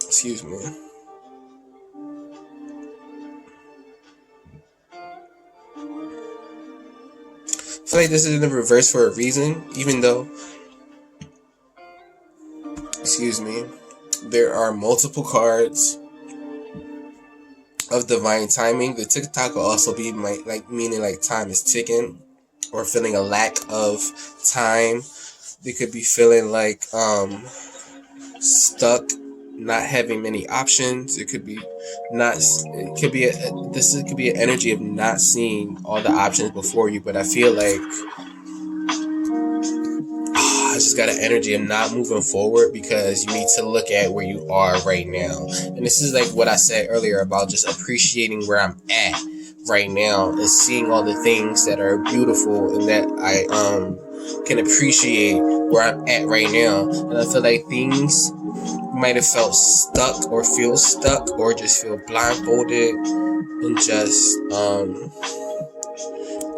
Excuse me. I feel like this is in the reverse for a reason, even though, excuse me, there are multiple cards of divine timing. The tick-tock will also be meaning like time is ticking, or feeling a lack of time. They could be feeling like stuck, not having many options. It could be could be an energy of not seeing all the options before you. But I feel like I just got an energy of not moving forward, because you need to look at where you are right now. And this is like what I said earlier about just appreciating where I'm at right now and seeing all the things that are beautiful and that I can appreciate where I'm at right now. And I feel like things might have felt stuck or feel stuck or just feel blindfolded and just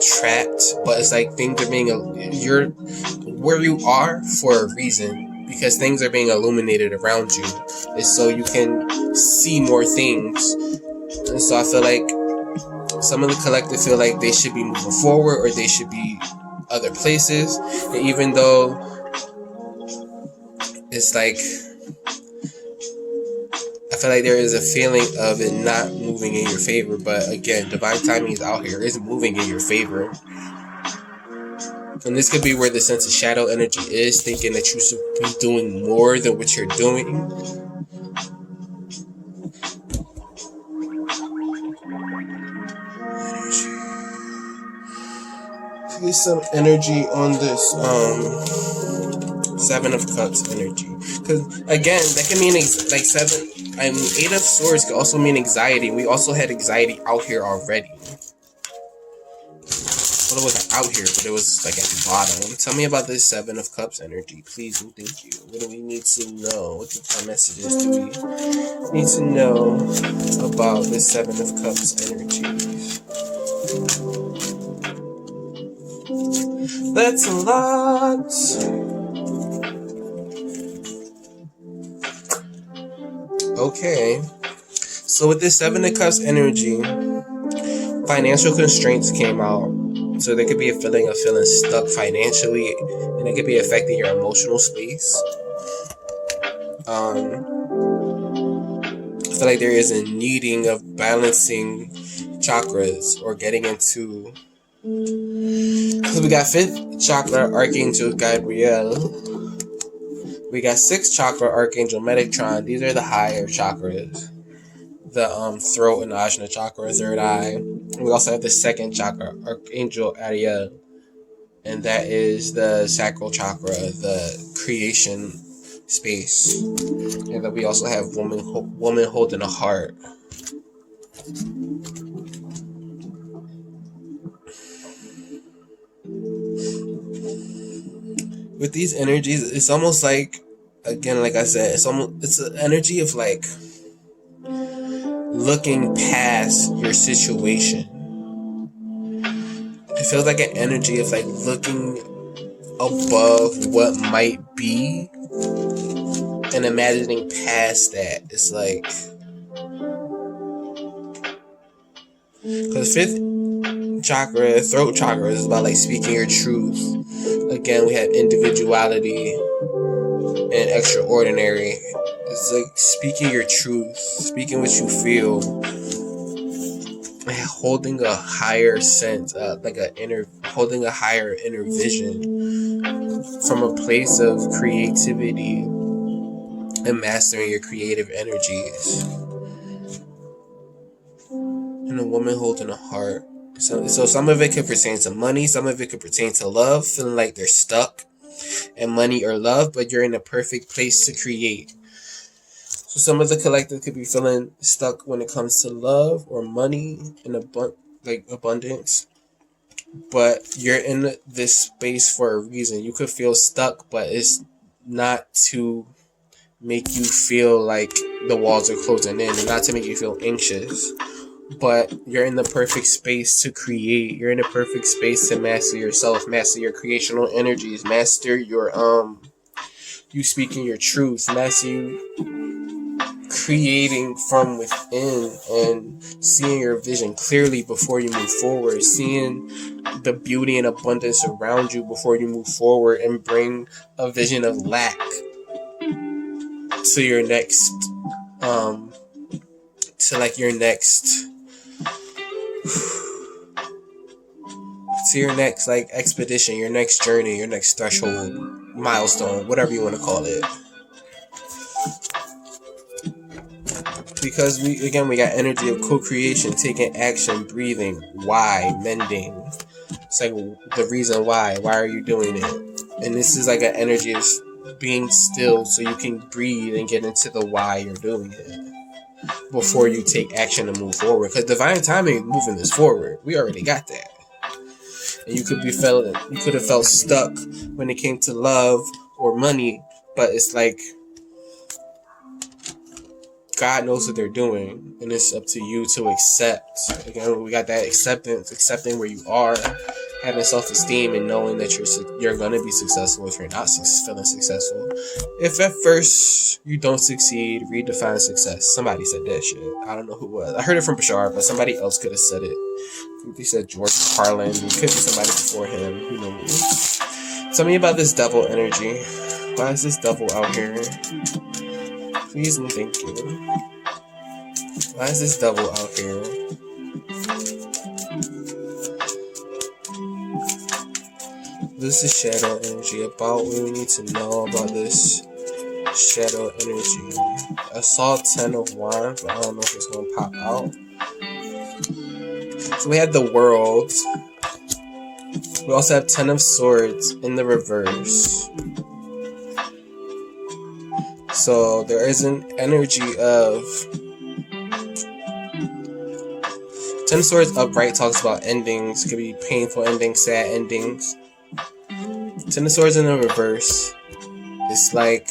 trapped. But it's like things are being you're where you are for a reason, because things are being illuminated around you. It's so you can see more things. And so I feel like some of the collective feel like they should be moving forward or they should be other places. And even though it's like, I feel like there is a feeling of it not moving in your favor. But again, divine timing is out here. It's moving in your favor. And this could be where the sense of shadow energy is, thinking that you should be doing more than what you're doing. Get some energy on this Seven of Cups energy, because again, that can mean like Eight of Swords could also mean anxiety. We also had anxiety out here already. Well, it wasn't out here, but it was like at the bottom. Tell me about this Seven of Cups energy, please and thank you. What do we need to know? What kind of messages do we need to know about this Seven of Cups energy? That's a lot. Okay. So with this Seven of Cups energy, financial constraints came out. So there could be a feeling of feeling stuck financially, and it could be affecting your emotional space. I feel like there is a needing of balancing chakras or getting into. So we got 5th chakra Archangel Gabriel. We got 6th chakra Archangel Metatron. These are the higher chakras. The throat and Ajna chakra, 3rd eye. We also have the 2nd chakra Archangel Ariel, and that is the sacral chakra, the creation space. And then we also have woman holding a heart. With these energies, it's almost like, again, like I said, it's an energy of like looking past your situation. It feels like an energy of like looking above what might be and imagining past that. It's like, because 5th chakra, throat chakra, is about like speaking your truth. Again, we have individuality and extraordinary. It's like speaking your truth, speaking what you feel, holding a higher sense, holding a higher inner vision from a place of creativity and mastering your creative energies. And a woman holding a heart. So some of it could pertain to money, some of it could pertain to love, feeling like they're stuck in money or love, but you're in a perfect place to create. So some of the collective could be feeling stuck when it comes to love or money and abundance. But you're in this space for a reason. You could feel stuck, but it's not to make you feel like the walls are closing in, and not to make you feel anxious. But you're in the perfect space to create. You're in the perfect space to master yourself, master your creational energies, master your you speaking your truth, master you creating from within and seeing your vision clearly before you move forward, seeing the beauty and abundance around you before you move forward, and bring a vision of lack to your next like expedition, your next journey, your next threshold, milestone, whatever you want to call it. Because we got energy of co-creation, taking action, breathing, why, mending. It's like the reason why are you doing it? And this is like an energy of being still so you can breathe and get into the why you're doing it before you take action and move forward. Because divine timing is moving this forward. We already got that. And you could have felt stuck when it came to love or money, but it's like God knows what they're doing, and it's up to you to accept. Again, we got that acceptance, accepting where you are, having self-esteem, and knowing that you're going to be successful if you're not feeling successful. If at first you don't succeed, redefine success. Somebody said that shit. I don't know who it was. I heard it from Bashar, but somebody else could have said it. He said George Carlin. It could be somebody before him. Who knows? Tell me about this devil energy. Why is this devil out here? Please and thank you. Why is this devil out here? This is shadow energy. About what we need to know about this shadow energy. I saw 10 of Wands, but I don't know if it's going to pop out. So we have the World. We also have 10 of Swords in the reverse. So there is an energy of 10 of Swords upright talks about endings. It could be painful endings, sad endings. 10 of Swords in the reverse. It's like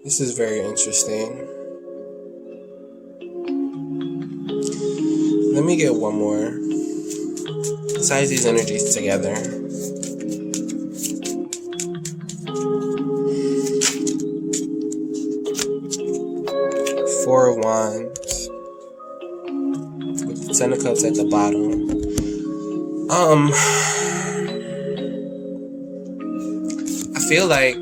this is very interesting. Let me get one more. Size these energies together. Four of Wands with the 10 of Cups at the bottom. I feel like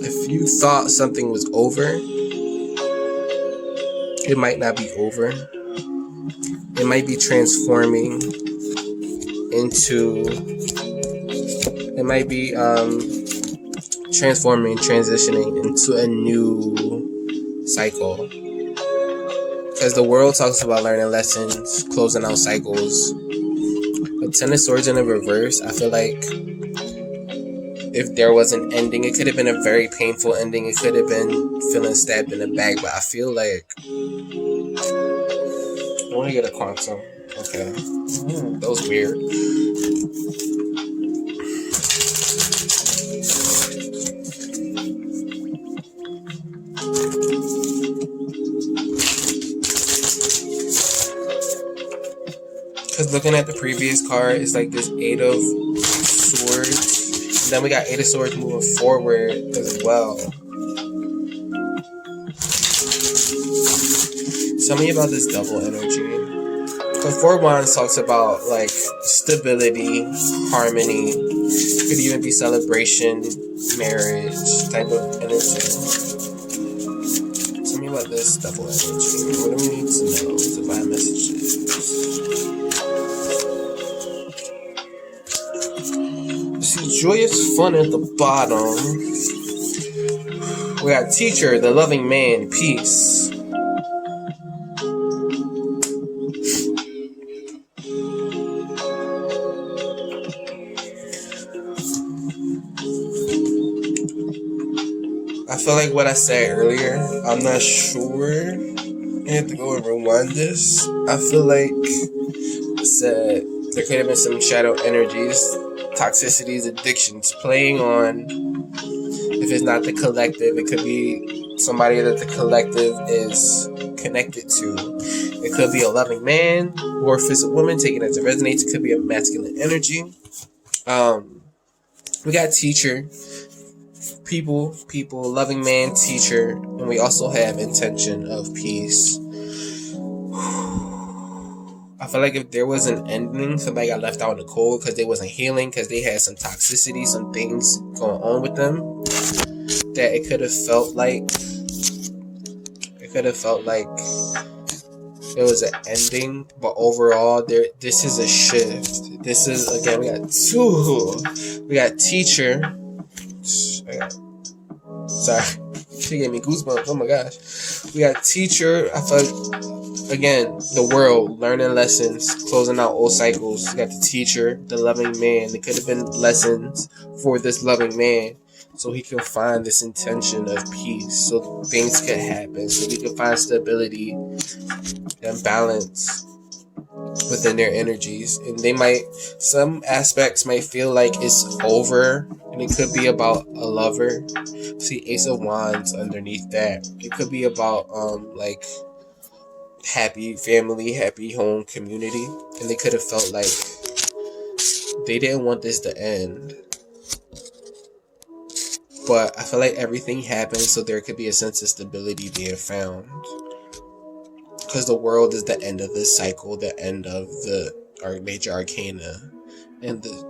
if you thought something was over, it might not be over. It might be transforming into, it might be transforming, transitioning into a new cycle. Because the World talks about learning lessons, closing out cycles. But 10 of Swords in the reverse, I feel like if there was an ending, it could have been a very painful ending. It could have been feeling stabbed in the back. But I feel like I want to get a quantum. Okay. That was weird. Because looking at the previous card, it's like this 8 of Swords. And then we got 8 of Swords moving forward as well. Tell me about this double energy. Because 4 of Wands talks about like stability, harmony. It could even be celebration, marriage type of energy. Tell me about this double energy. What do we need to know? Divine messages. See, joyous fun at the bottom. We got teacher, the loving man, peace. I feel like what I said earlier, I'm not sure. I have to go and rewind this. I feel like I said there could have been some shadow energies, toxicities, addictions playing on. If it's not the collective, it could be somebody that the collective is connected to. It could be a loving man, or if it's a woman, taking it to resonate. It could be a masculine energy. We got teacher, people, loving man, teacher, and we also have intention of peace. I feel like if there was an ending, somebody got left out in the cold because they wasn't healing, because they had some toxicity, some things going on with them, that it could have felt like it was an ending, but overall, this is a shift. This is, again, we got teacher. Sorry, she gave me goosebumps. Oh my gosh, we got teacher. I feel like, again, the world, learning lessons, closing out old cycles. We got the teacher, the loving man. It could have been lessons for this loving man, so he can find this intention of peace, so things could happen, so we can find stability and balance within their energies. And some aspects might feel like it's over, and it could be about a lover. See Ace of Wands underneath that. It could be about like happy family, happy home, community, and they could have felt like they didn't want this to end. But I feel like everything happened so there could be a sense of stability being found. Because the world is the end of this cycle, the end of our major arcana. And the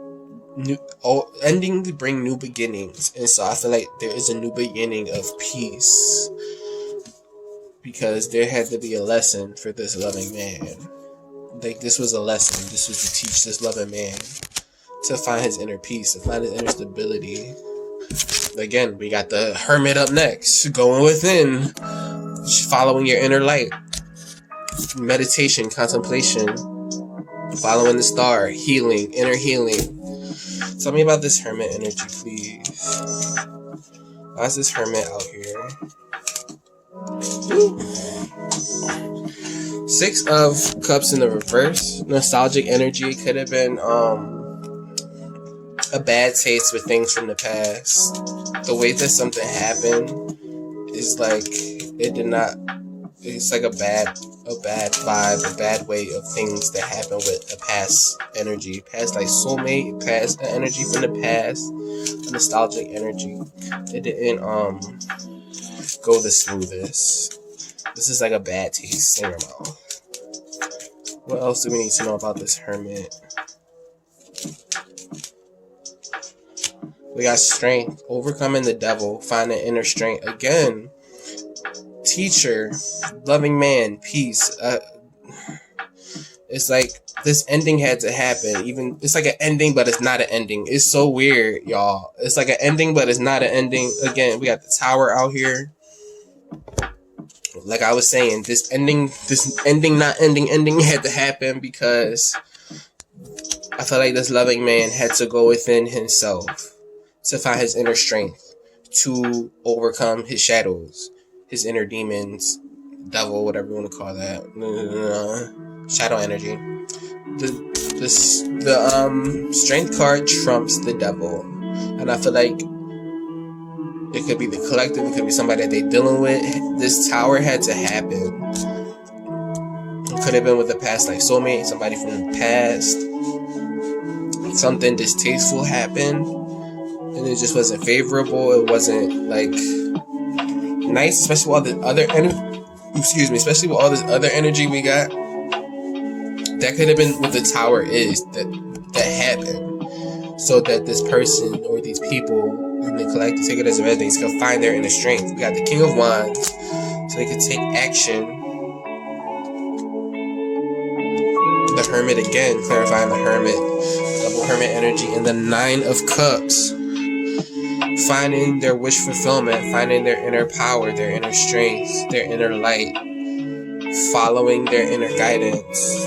ending to bring new beginnings. And so I feel like there is a new beginning of peace. Because there had to be a lesson for this loving man. Like, this was a lesson. This was to teach this loving man to find his inner peace, to find his inner stability. Again, we got the Hermit up next, going within, following your inner light, meditation, contemplation, following the star, healing, inner healing. Tell me about this Hermit energy, please. Why is this Hermit out here? Woo. 6 of Cups in the reverse, nostalgic energy. Could have been a bad taste with things from the past. The way that something happened is like it did not. It's like a bad vibe, a bad way of things that happen with a past energy, past like soulmate, past energy from the past, a nostalgic energy. It didn't go the smoothest. This is like a bad taste in your mouth. What else do we need to know about this Hermit? We got strength, overcoming the devil, finding inner strength. Again, teacher, loving man, peace. It's like this ending had to happen. Even it's like an ending, but it's not an ending. It's so weird, y'all. It's like an ending, but it's not an ending. Again, we got the Tower out here. Like I was saying, this ending had to happen because I feel like this loving man had to go within himself to find his inner strength, to overcome his shadows, his inner demons, devil, whatever you want to call that, shadow energy. The strength card trumps the devil, and I feel like it could be the collective, it could be somebody that they're dealing with. This Tower had to happen. It could have been with the past, like soulmate, somebody from the past. Something distasteful happened, and it just wasn't favorable. It wasn't like nice, especially with all the other especially with all this other energy we got. That could have been what the Tower is that happened, so that this person or these people in the collective, take it as a resonance, can find their inner strength. We got the King of Wands, so they could take action. The Hermit again, clarifying the Hermit, double Hermit energy, and the 9 of Cups, finding their wish fulfillment, finding their inner power, their inner strength, their inner light, following their inner guidance.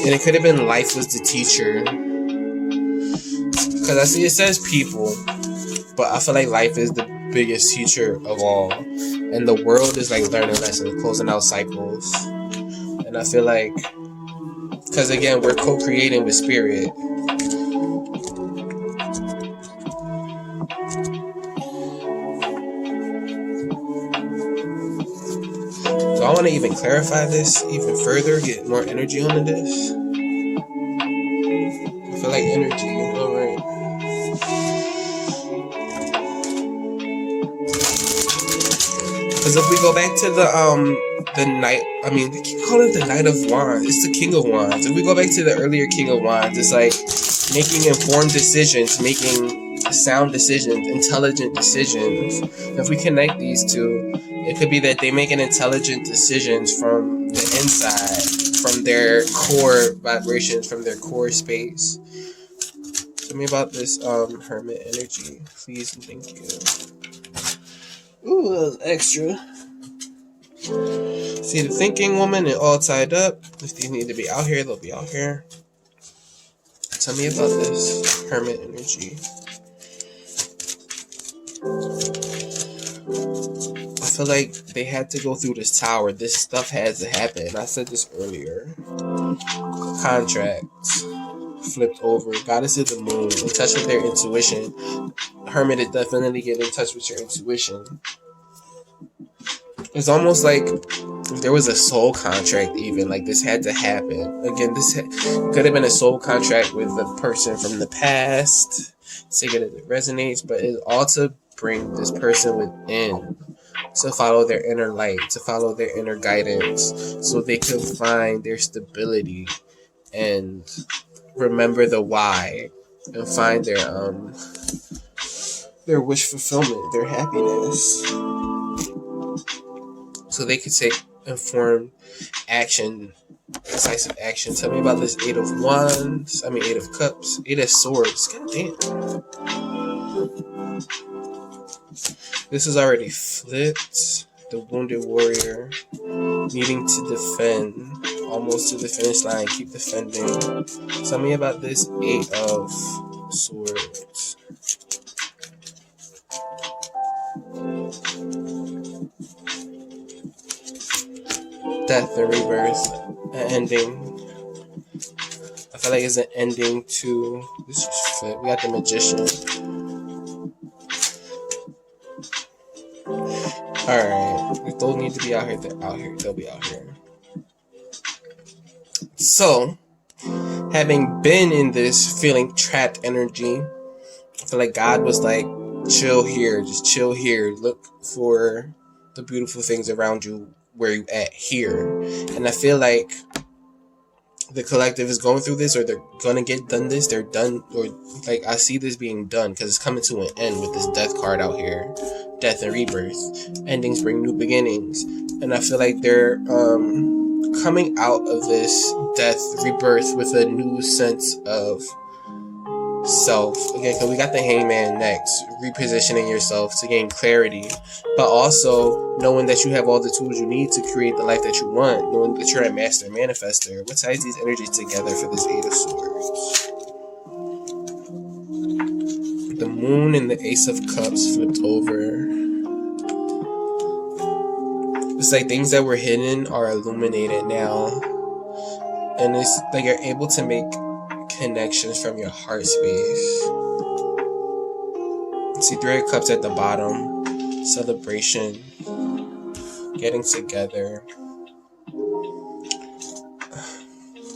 And it could have been life was the teacher, because I see it says people, but I feel like life is the biggest teacher of all, and the world is like learning lessons, closing out cycles. And I feel like, because again, we're co-creating with spirit. So I want to even clarify this even further, get more energy on this. I feel like energy, alright. Because if we go back to the knight, I mean, they keep calling it the Knight of Wands. It's the King of Wands. If we go back to the earlier King of Wands, it's like making informed decisions, making sound decisions, intelligent decisions. If we connect these two, it could be that they make an intelligent decisions from the inside, from their core vibrations, from their core space. Tell me about this Hermit Energy, please and thank you. Ooh, that was extra. See the thinking woman and all tied up. If they need to be out here, they'll be out here. Tell me about this Hermit Energy. I feel like they had to go through this tower. This stuff had to happen. I said this earlier. Contracts flipped over. Goddess of the moon, in touch with their intuition. Hermit is definitely getting in touch with your intuition. It's almost like if there was a soul contract, even like this had to happen. Again, this could have been a soul contract with the person from the past. Say that it resonates, but it's all to bring this person within to follow their inner light, to follow their inner guidance, so they can find their stability and remember the why and find their wish fulfillment, their happiness, so they could take informed action, decisive action. Tell me about this Eight of Wands. Eight of Cups, Eight of Swords. God damn. This is already flipped. The Wounded Warrior, needing to defend, almost to the finish line. Keep defending. Tell me about this Eight of Swords. Death and rebirth, an ending. I feel like it's an ending to this. Just flip. We got the Magician. Alright, if those need to be out here, they're out here. They'll be out here. So, having been in this feeling trapped energy, I feel like God was like, chill here, just chill here. Look for the beautiful things around you where you at here. And I feel like the collective is going through this, or they're gonna get done this, they're done, or like I see this being done because it's coming to an end with this death card out here. Death and rebirth. Endings bring new beginnings. And I feel like they're coming out of this death, rebirth with a new sense of self. Again, because we got the Hangman next. Repositioning yourself to gain clarity, but also knowing that you have all the tools you need to create the life that you want, knowing that you're a master manifester. What ties these energies together for this Eight of Swords? The Moon and the Ace of Cups flipped over. It's like things that were hidden are illuminated now. And it's like you're able to make connections from your heart space. See, Three of Cups at the bottom. Celebration. Getting together.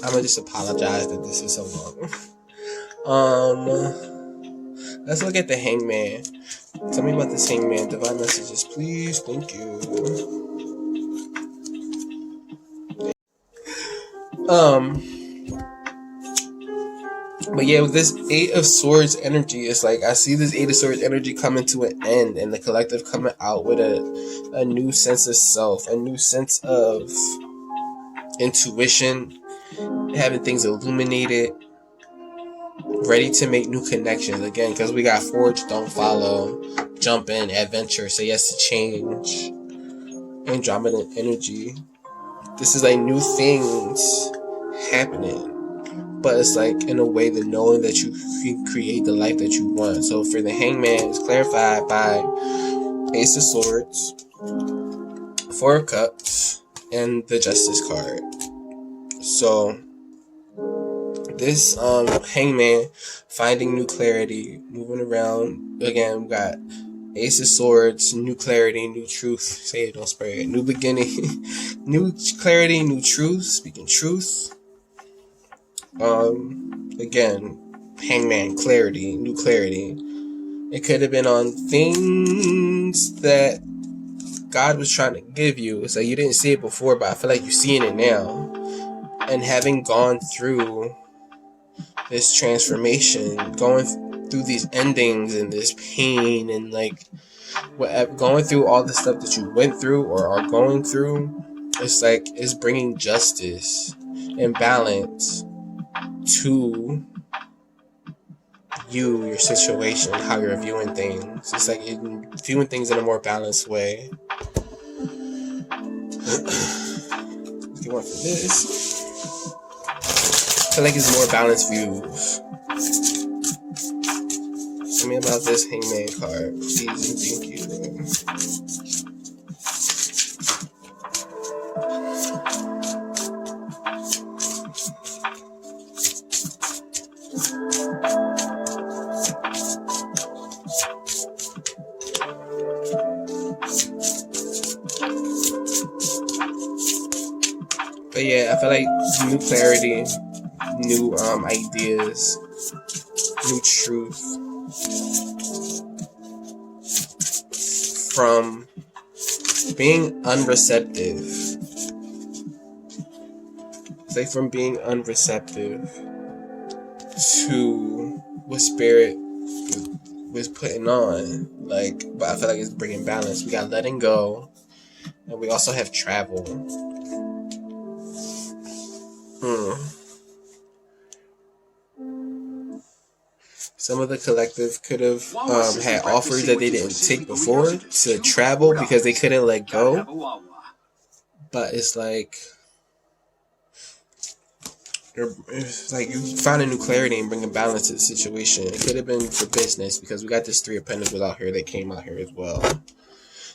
I'm gonna just apologize that this is so long. Let's look at the Hangman. Tell me about this Hangman. Divine messages, please. Thank you. But yeah, with this Eight of Swords energy, it's like I see this Eight of Swords energy coming to an end, and the collective coming out with a new sense of self, a new sense of intuition, having things illuminated, ready to make new connections again, because we got Forge, Don't Follow, Jump In, Adventure, Say Yes to Change, Andromeda energy. This is like new things happening, but it's like in a way that knowing that you can create the life that you want. So for the Hangman, it's clarified by Ace of Swords, Four of Cups, and the Justice card. So this Hangman, finding new clarity, moving around. Again, we got Ace of Swords, new clarity, new truth. Say it, don't spray it. New beginning, new clarity, new truth. Speaking truth. Again, Hangman, clarity, new clarity. It could have been on things that God was trying to give you. It's like you didn't see it before, but I feel like you're seeing it now. And having gone through this transformation, going through these endings and this pain and like whatever, going through all the stuff that you went through or are going through, it's like it's bringing justice and balance to you, your situation, how you're viewing things. It's like you're viewing things in a more balanced way. If you want for this, I feel like it's more balanced views. Tell me about this Hangman card, please and thank you. But yeah, I feel like new clarity, new ideas, new truth from being unreceptive. It's like from being unreceptive to what spirit was putting on. Like, but I feel like it's bringing balance. We got letting go, and we also have travel. Some of the collective could have had offers that they didn't take before to travel because they couldn't let go. But it's like you found a new clarity and bringing balance to the situation. It could have been for business because we got this Three of Pentacles out here that came out here as well.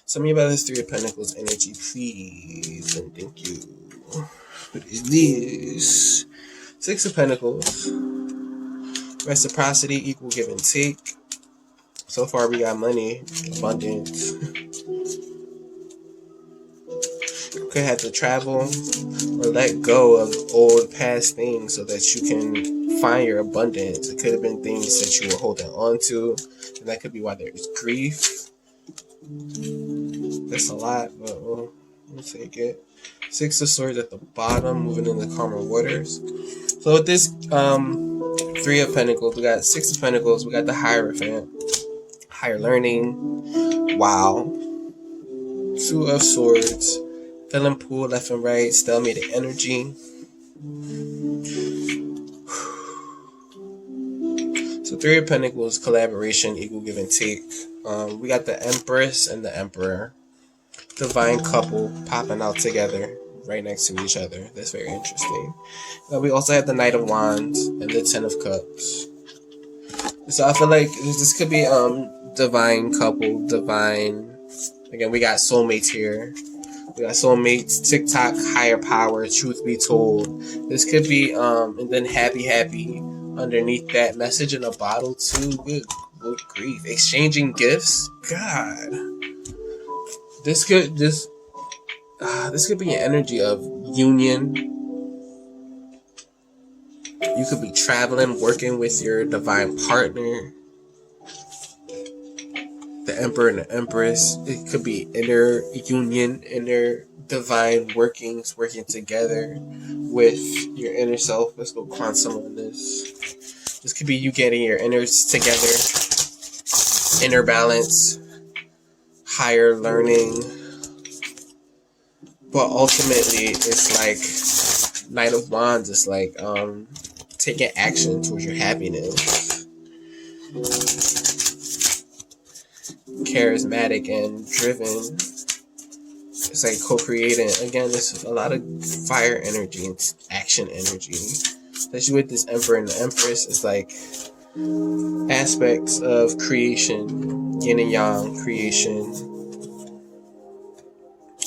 Tell me about this Three of Pentacles energy, please, and thank you. What is this? Six of Pentacles. Reciprocity, equal give and take. So far we got money, abundance. Could have to travel or let go of old past things so that you can find your abundance. It could have been things that you were holding on to, and that could be why there's grief. That's a lot, but we'll take it. Six of Swords at the bottom, moving in the calmer waters. So with this Three of Pentacles, we got Six of Pentacles, we got the Hierophant, higher learning, wow. Two of Swords, feeling pulled left and right, stalemated energy. So Three of Pentacles, collaboration, equal give and take. We got the Empress and the Emperor, divine couple popping out together right next to each other. That's very interesting. We also have the Knight of Wands and the Ten of Cups. So I feel like this could be divine couple, divine. Again, we got soulmates here. We got soulmates, TikTok, higher power, truth be told. This could be and then happy underneath that, message in a bottle too. Good grief. Exchanging gifts. God. This could be an energy of union. You could be traveling, working with your divine partner. The Emperor and the Empress. It could be inner union, inner divine workings, working together with your inner self. Let's go quantum on this. This could be you getting your inners together. Inner balance. Higher learning. But ultimately, it's like Knight of Wands. It's like taking action towards your happiness. Charismatic and driven. It's like co-creating. Again, there's a lot of fire energy and action energy. Especially with this Emperor and the Empress, it's like aspects of creation, yin and yang creation.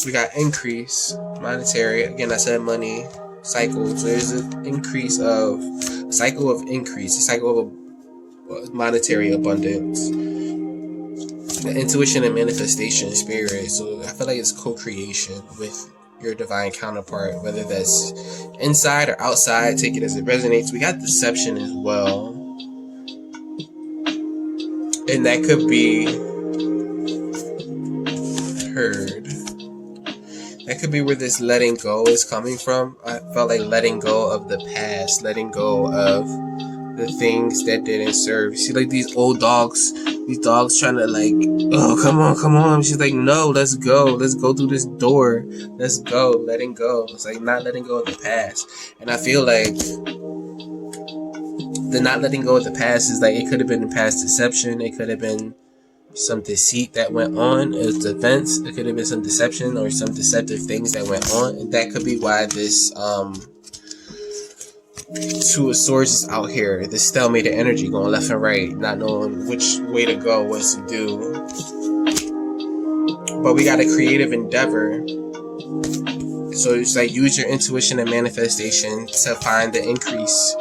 We got increase, monetary. Again, I said money, cycle. So there's an increase of, cycle of increase, a cycle of monetary abundance. The intuition and manifestation spirit. So I feel like it's co-creation with your divine counterpart, whether that's inside or outside. Take it as it resonates. We got deception as well, and that could be heard. That could be where this letting go is coming from. I felt like letting go of the past, letting go of the things that didn't serve. See, like these old dogs, these dogs trying to like, oh, come on. She's like, no, let's go through this door. Let's go, letting go. It's like not letting go of the past. And I feel like the not letting go of the past is like, it could have been the past deception. It could have been some deceit that went on as defense. It could have been some deception or some deceptive things that went on. And that could be why this Two of Swords is out here. This stalemate energy going left and right, not knowing which way to go, what to do. But we got a creative endeavor. So it's like use your intuition and manifestation to find the increase.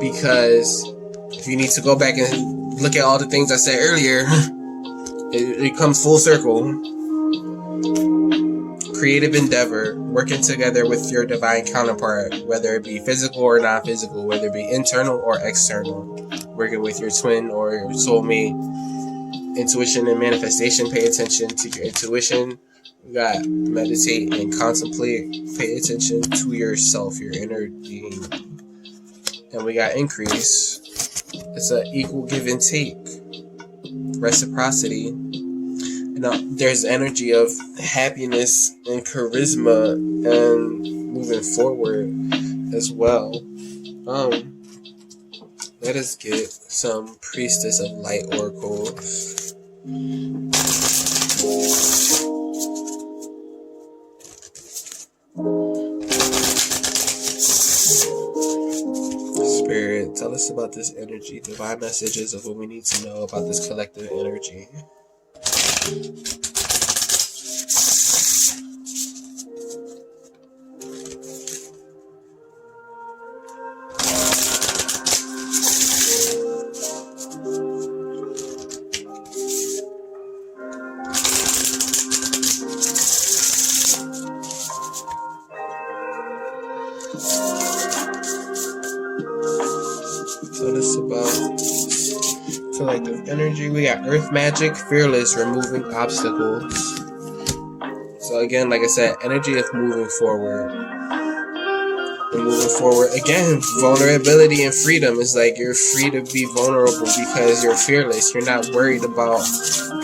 Because if you need to go back and look at all the things I said earlier, it comes full circle. Creative endeavor, working together with your divine counterpart, whether it be physical or non-physical, whether it be internal or external, working with your twin or your soulmate. Intuition and manifestation, pay attention to your intuition. We got meditate and contemplate, pay attention to yourself, your inner being. And we got increase. It's an equal give and take, reciprocity. You know, there's energy of happiness and charisma and moving forward as well. Let us get some Priestess of Light oracles. Spirit, tell us about this energy, divine messages of what we need to know about this collective energy. Tell us about collective energy. We got earth magic, fearless, removing obstacles. So again, like I said, energy of moving forward. And moving forward, again, vulnerability and freedom is like you're free to be vulnerable because you're fearless. You're not worried about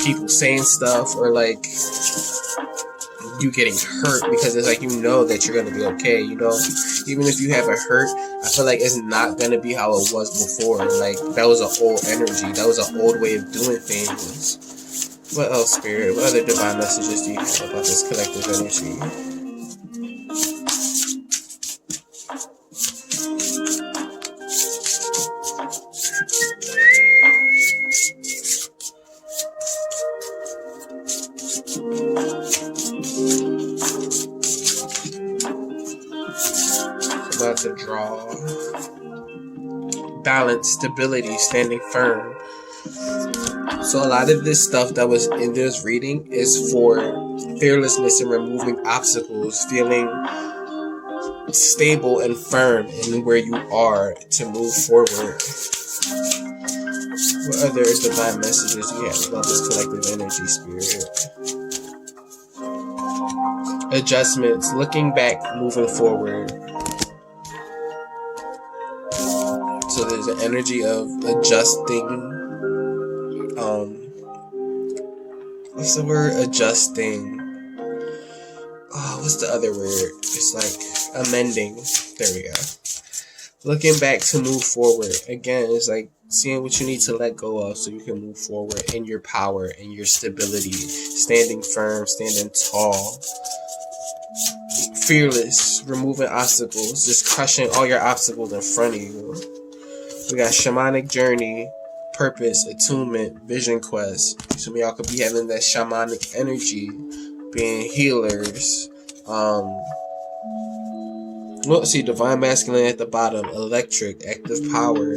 people saying stuff or like you getting hurt, because it's like you know that you're gonna be okay, you know? Even if you have a hurt, I feel like it's not gonna be how it was before. Like that was an old energy, that was an old way of doing things. What else, Spirit? What other divine messages do you have about this collective energy? About to draw balance, stability, standing firm. So a lot of this stuff that was in this reading is for fearlessness and removing obstacles, feeling stable and firm in where you are to move forward. What other divine messages do you have about this collective energy, Spirit? Adjustments, looking back, moving forward. So there's an energy of adjusting. What's the word? Adjusting. Oh, what's the other word? It's like amending. There we go. Looking back to move forward. Again, it's like seeing what you need to let go of so you can move forward in your power and your stability. Standing firm, standing tall. Fearless, removing obstacles, just crushing all your obstacles in front of you. We got shamanic journey, purpose, attunement, vision quest. Some of y'all could be having that shamanic energy, being healers. Let's see, divine masculine at the bottom, electric, active power.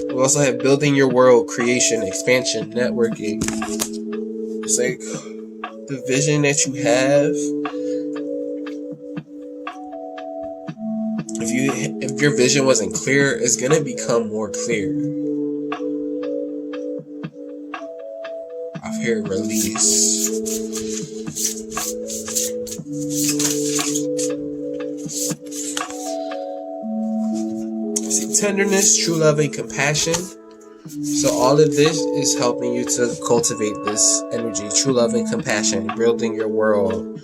We also have building your world, creation, expansion, networking. It's like the vision that you have. If your vision wasn't clear, it's gonna become more clear. I've heard release. See, tenderness, true love, and compassion. So all of this is helping you to cultivate this energy, true love and compassion, building your world,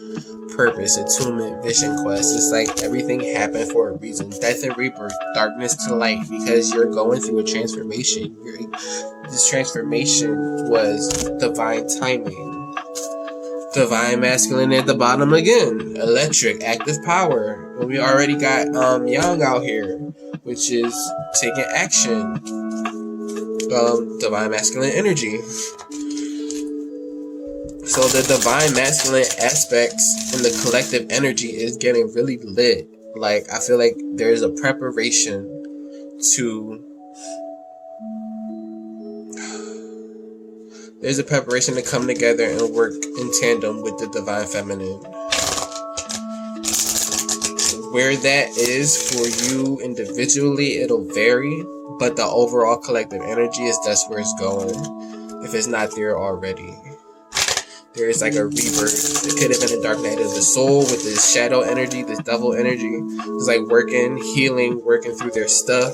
purpose, attunement, vision quest. It's like everything happened for a reason. Death and rebirth, darkness to light, because you're going through a transformation. This transformation was divine timing. Divine masculine at the bottom again. Electric, active power. And we already got Yang out here, which is taking action. Divine masculine energy. So the divine masculine aspects in the collective energy is getting really lit. Like, I feel like there's a preparation to come together and work in tandem with the divine feminine. Where that is for you individually, it'll vary, but the overall collective energy is that's where it's going. If it's not there already, there's like a rebirth. It could have been a dark night of the soul with this shadow energy, this devil energy. It's like working, healing, working through their stuff.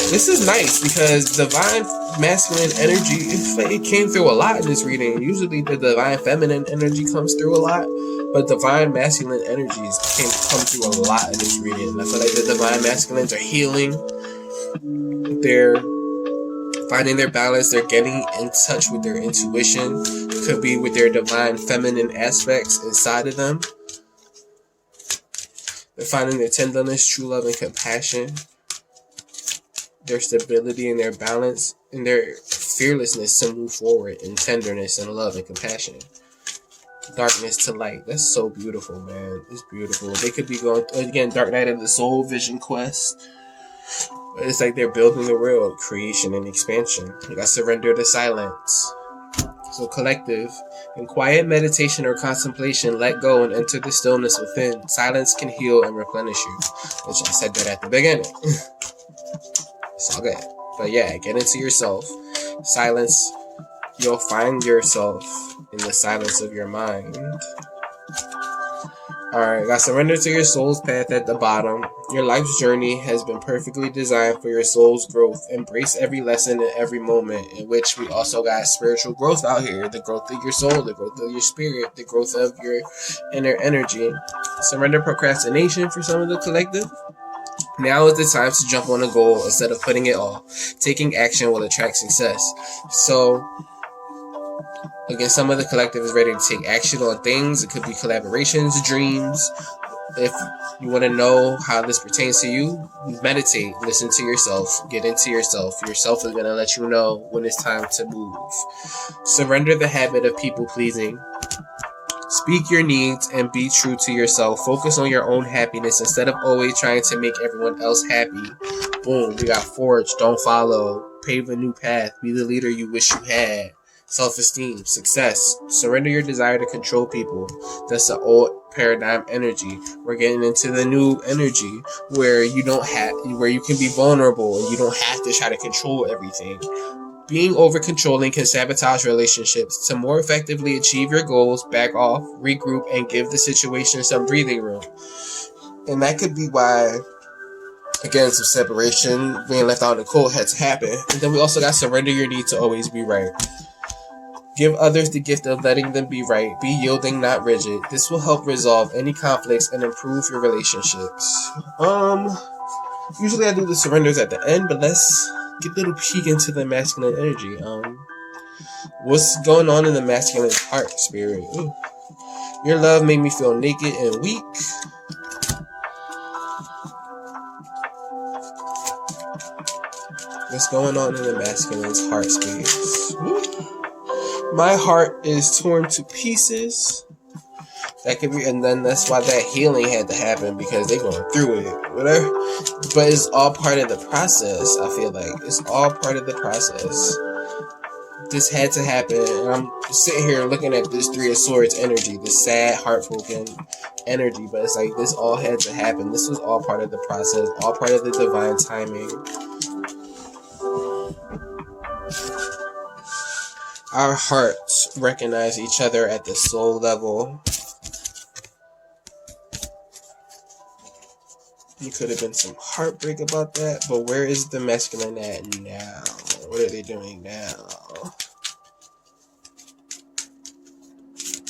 This is nice because divine masculine energy, it came through a lot in this reading. Usually the divine feminine energy comes through a lot, but divine masculine energies come through a lot in this reading. And I feel like the divine masculines are healing. They're finding their balance. They're getting in touch with their intuition. It could be with their divine feminine aspects inside of them. They're finding their tenderness, true love, and compassion. Their stability and their balance and their fearlessness to move forward in tenderness and love and compassion. Darkness to light. That's so beautiful, man. It's beautiful. They could be going, again, Dark Night of the Soul, Vision Quest. But it's like they're building the world, creation and expansion. You got surrender to silence. So collective, in quiet meditation or contemplation, let go and enter the stillness within. Silence can heal and replenish you. Which I said that at the beginning. It's all good. But yeah, get into yourself. Silence. You'll find yourself in the silence of your mind. Alright, got surrender to your soul's path at the bottom. Your life's journey has been perfectly designed for your soul's growth. Embrace every lesson and every moment, in which we also got spiritual growth out here. The growth of your soul, the growth of your spirit, the growth of your inner energy. Surrender procrastination for some of the collective. Now is the time to jump on a goal instead of putting it off. Taking action will attract success. So, again, some of the collective is ready to take action on things. It could be collaborations, dreams. If you want to know how this pertains to you, meditate, listen to yourself, get into yourself. Yourself is going to let you know when it's time to move. Surrender the habit of people pleasing. Speak your needs and be true to yourself. Focus on your own happiness instead of always trying to make everyone else happy. Boom, we got forge, don't follow. Pave a new path, be the leader you wish you had. Self-esteem, success. Surrender your desire to control people. That's the old paradigm energy. We're getting into the new energy where you can be vulnerable and you don't have to try to control everything. Being over-controlling can sabotage relationships. To more effectively achieve your goals, back off, regroup, and give the situation some breathing room. And that could be why, again, some separation, being left out in the cold had to happen. And then we also got surrender your need to always be right. Give others the gift of letting them be right. Be yielding, not rigid. This will help resolve any conflicts and improve your relationships. Usually I do the surrenders at the end, but let's get a little peek into the masculine energy. What's going on in the masculine heart spirit? Ooh. Your love made me feel naked and weak. What's going on in the masculine's heart space? Ooh. My heart is torn to pieces. That could be, and then that's why that healing had to happen, because they're going through it, whatever. But it's all part of the process. I feel like it's all part of the process. This had to happen, and I'm sitting here looking at this Three of Swords energy, this sad, heartbroken energy. But it's like this all had to happen. This was all part of the process, all part of the divine timing. Our hearts recognize each other at the soul level. There could have been some heartbreak about that, but where is the masculine at now? What are they doing now?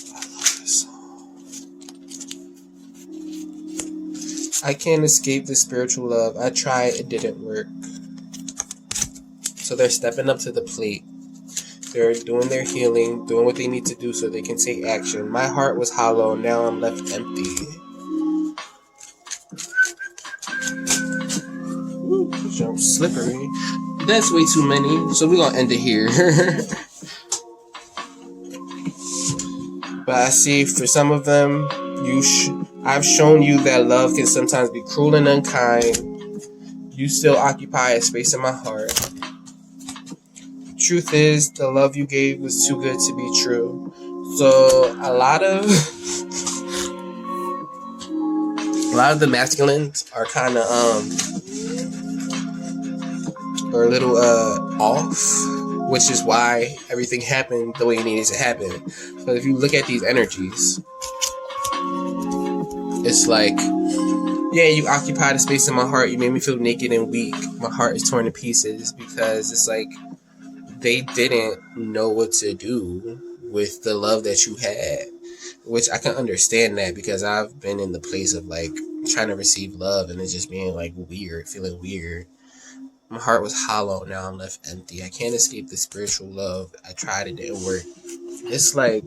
I love this song. I can't escape the spiritual love. I tried, it didn't work. So they're stepping up to the plate. They're doing their healing, doing what they need to do so they can take action. My heart was hollow, now I'm left empty. Ooh, so slippery. That's way too many, so we're gonna end it here. But I see for some of them, I've shown you that love can sometimes be cruel and unkind. You still occupy a space in my heart. Truth is, the love you gave was too good to be true. So a lot of the masculines are kind of are a little off, which is why everything happened the way it needed to happen. But if you look at these energies, it's like, yeah, you occupied a space in my heart. You made me feel naked and weak. My heart is torn to pieces, because it's like they didn't know what to do with the love that you had, which I can understand that, because I've been in the place of like trying to receive love and it's just being like weird, feeling weird. My heart was hollow, now I'm left empty. I can't escape the spiritual love. I tried, it didn't work. It's like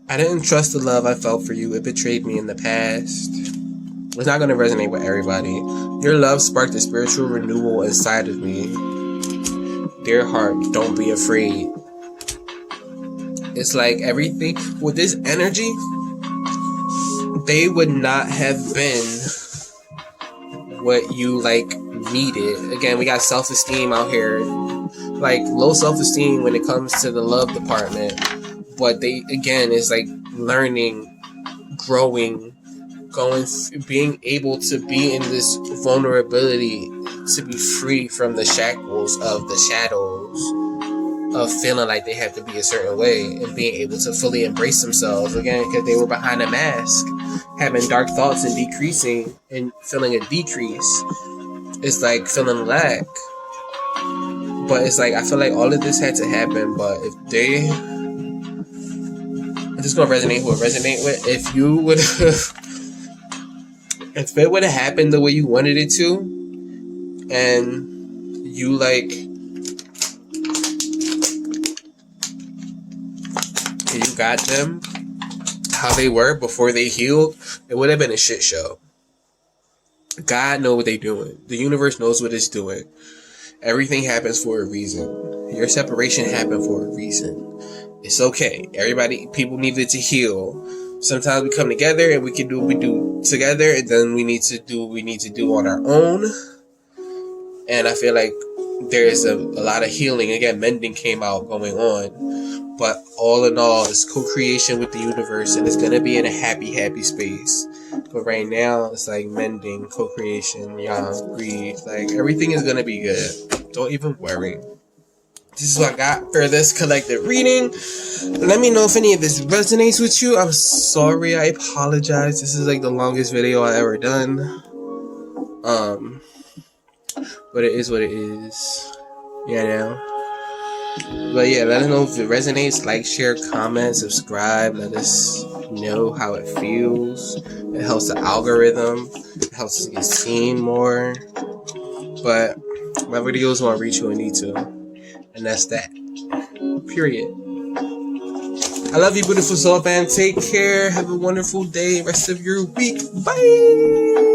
I didn't trust the love I felt for you. It betrayed me in the past. It's not going to resonate with everybody. Your love sparked a spiritual renewal inside of me. Dear heart, don't be afraid. It's like everything with this energy, they would not have been what you like needed. Again, we got self-esteem out here, like low self-esteem when it comes to the love department. But they, again, is like learning, growing, being able to be in this vulnerability, to be free from the shackles of the shadows of feeling like they have to be a certain way, and being able to fully embrace themselves, again, because they were behind a mask, having dark thoughts and decreasing and feeling a decrease. It's like feeling lack. But it's like, I feel like all of this had to happen, but if they... I'm just gonna resonate who it resonate with. If you would have, if it would have happened the way you wanted it to, and you like, you got them how they were before they healed, it would have been a shit show. God knows what they're doing. The universe knows what it's doing. Everything happens for a reason. Your separation happened for a reason. It's okay. People needed to heal. Sometimes we come together and we can do what we do together, and then we need to do what we need to do on our own. And I feel like there is a lot of healing. Again, mending came out going on. But all in all, it's co-creation with the universe, and it's going to be in a happy, happy space. But right now, it's like mending, co-creation, breathe. Like, everything is going to be good. Don't even worry. This is what I got for this collective reading. Let me know if any of this resonates with you. I'm sorry. I apologize. This is like the longest video I've ever done. But it is what it is. You know? But yeah, let us know if it resonates. Like, share, comment, subscribe. Let us know how it feels. It helps the algorithm. It helps us get seen more. But my videos won't reach who I need to. And that's that. Period. I love you, beautiful soul fam. Take care. Have a wonderful day. Rest of your week. Bye.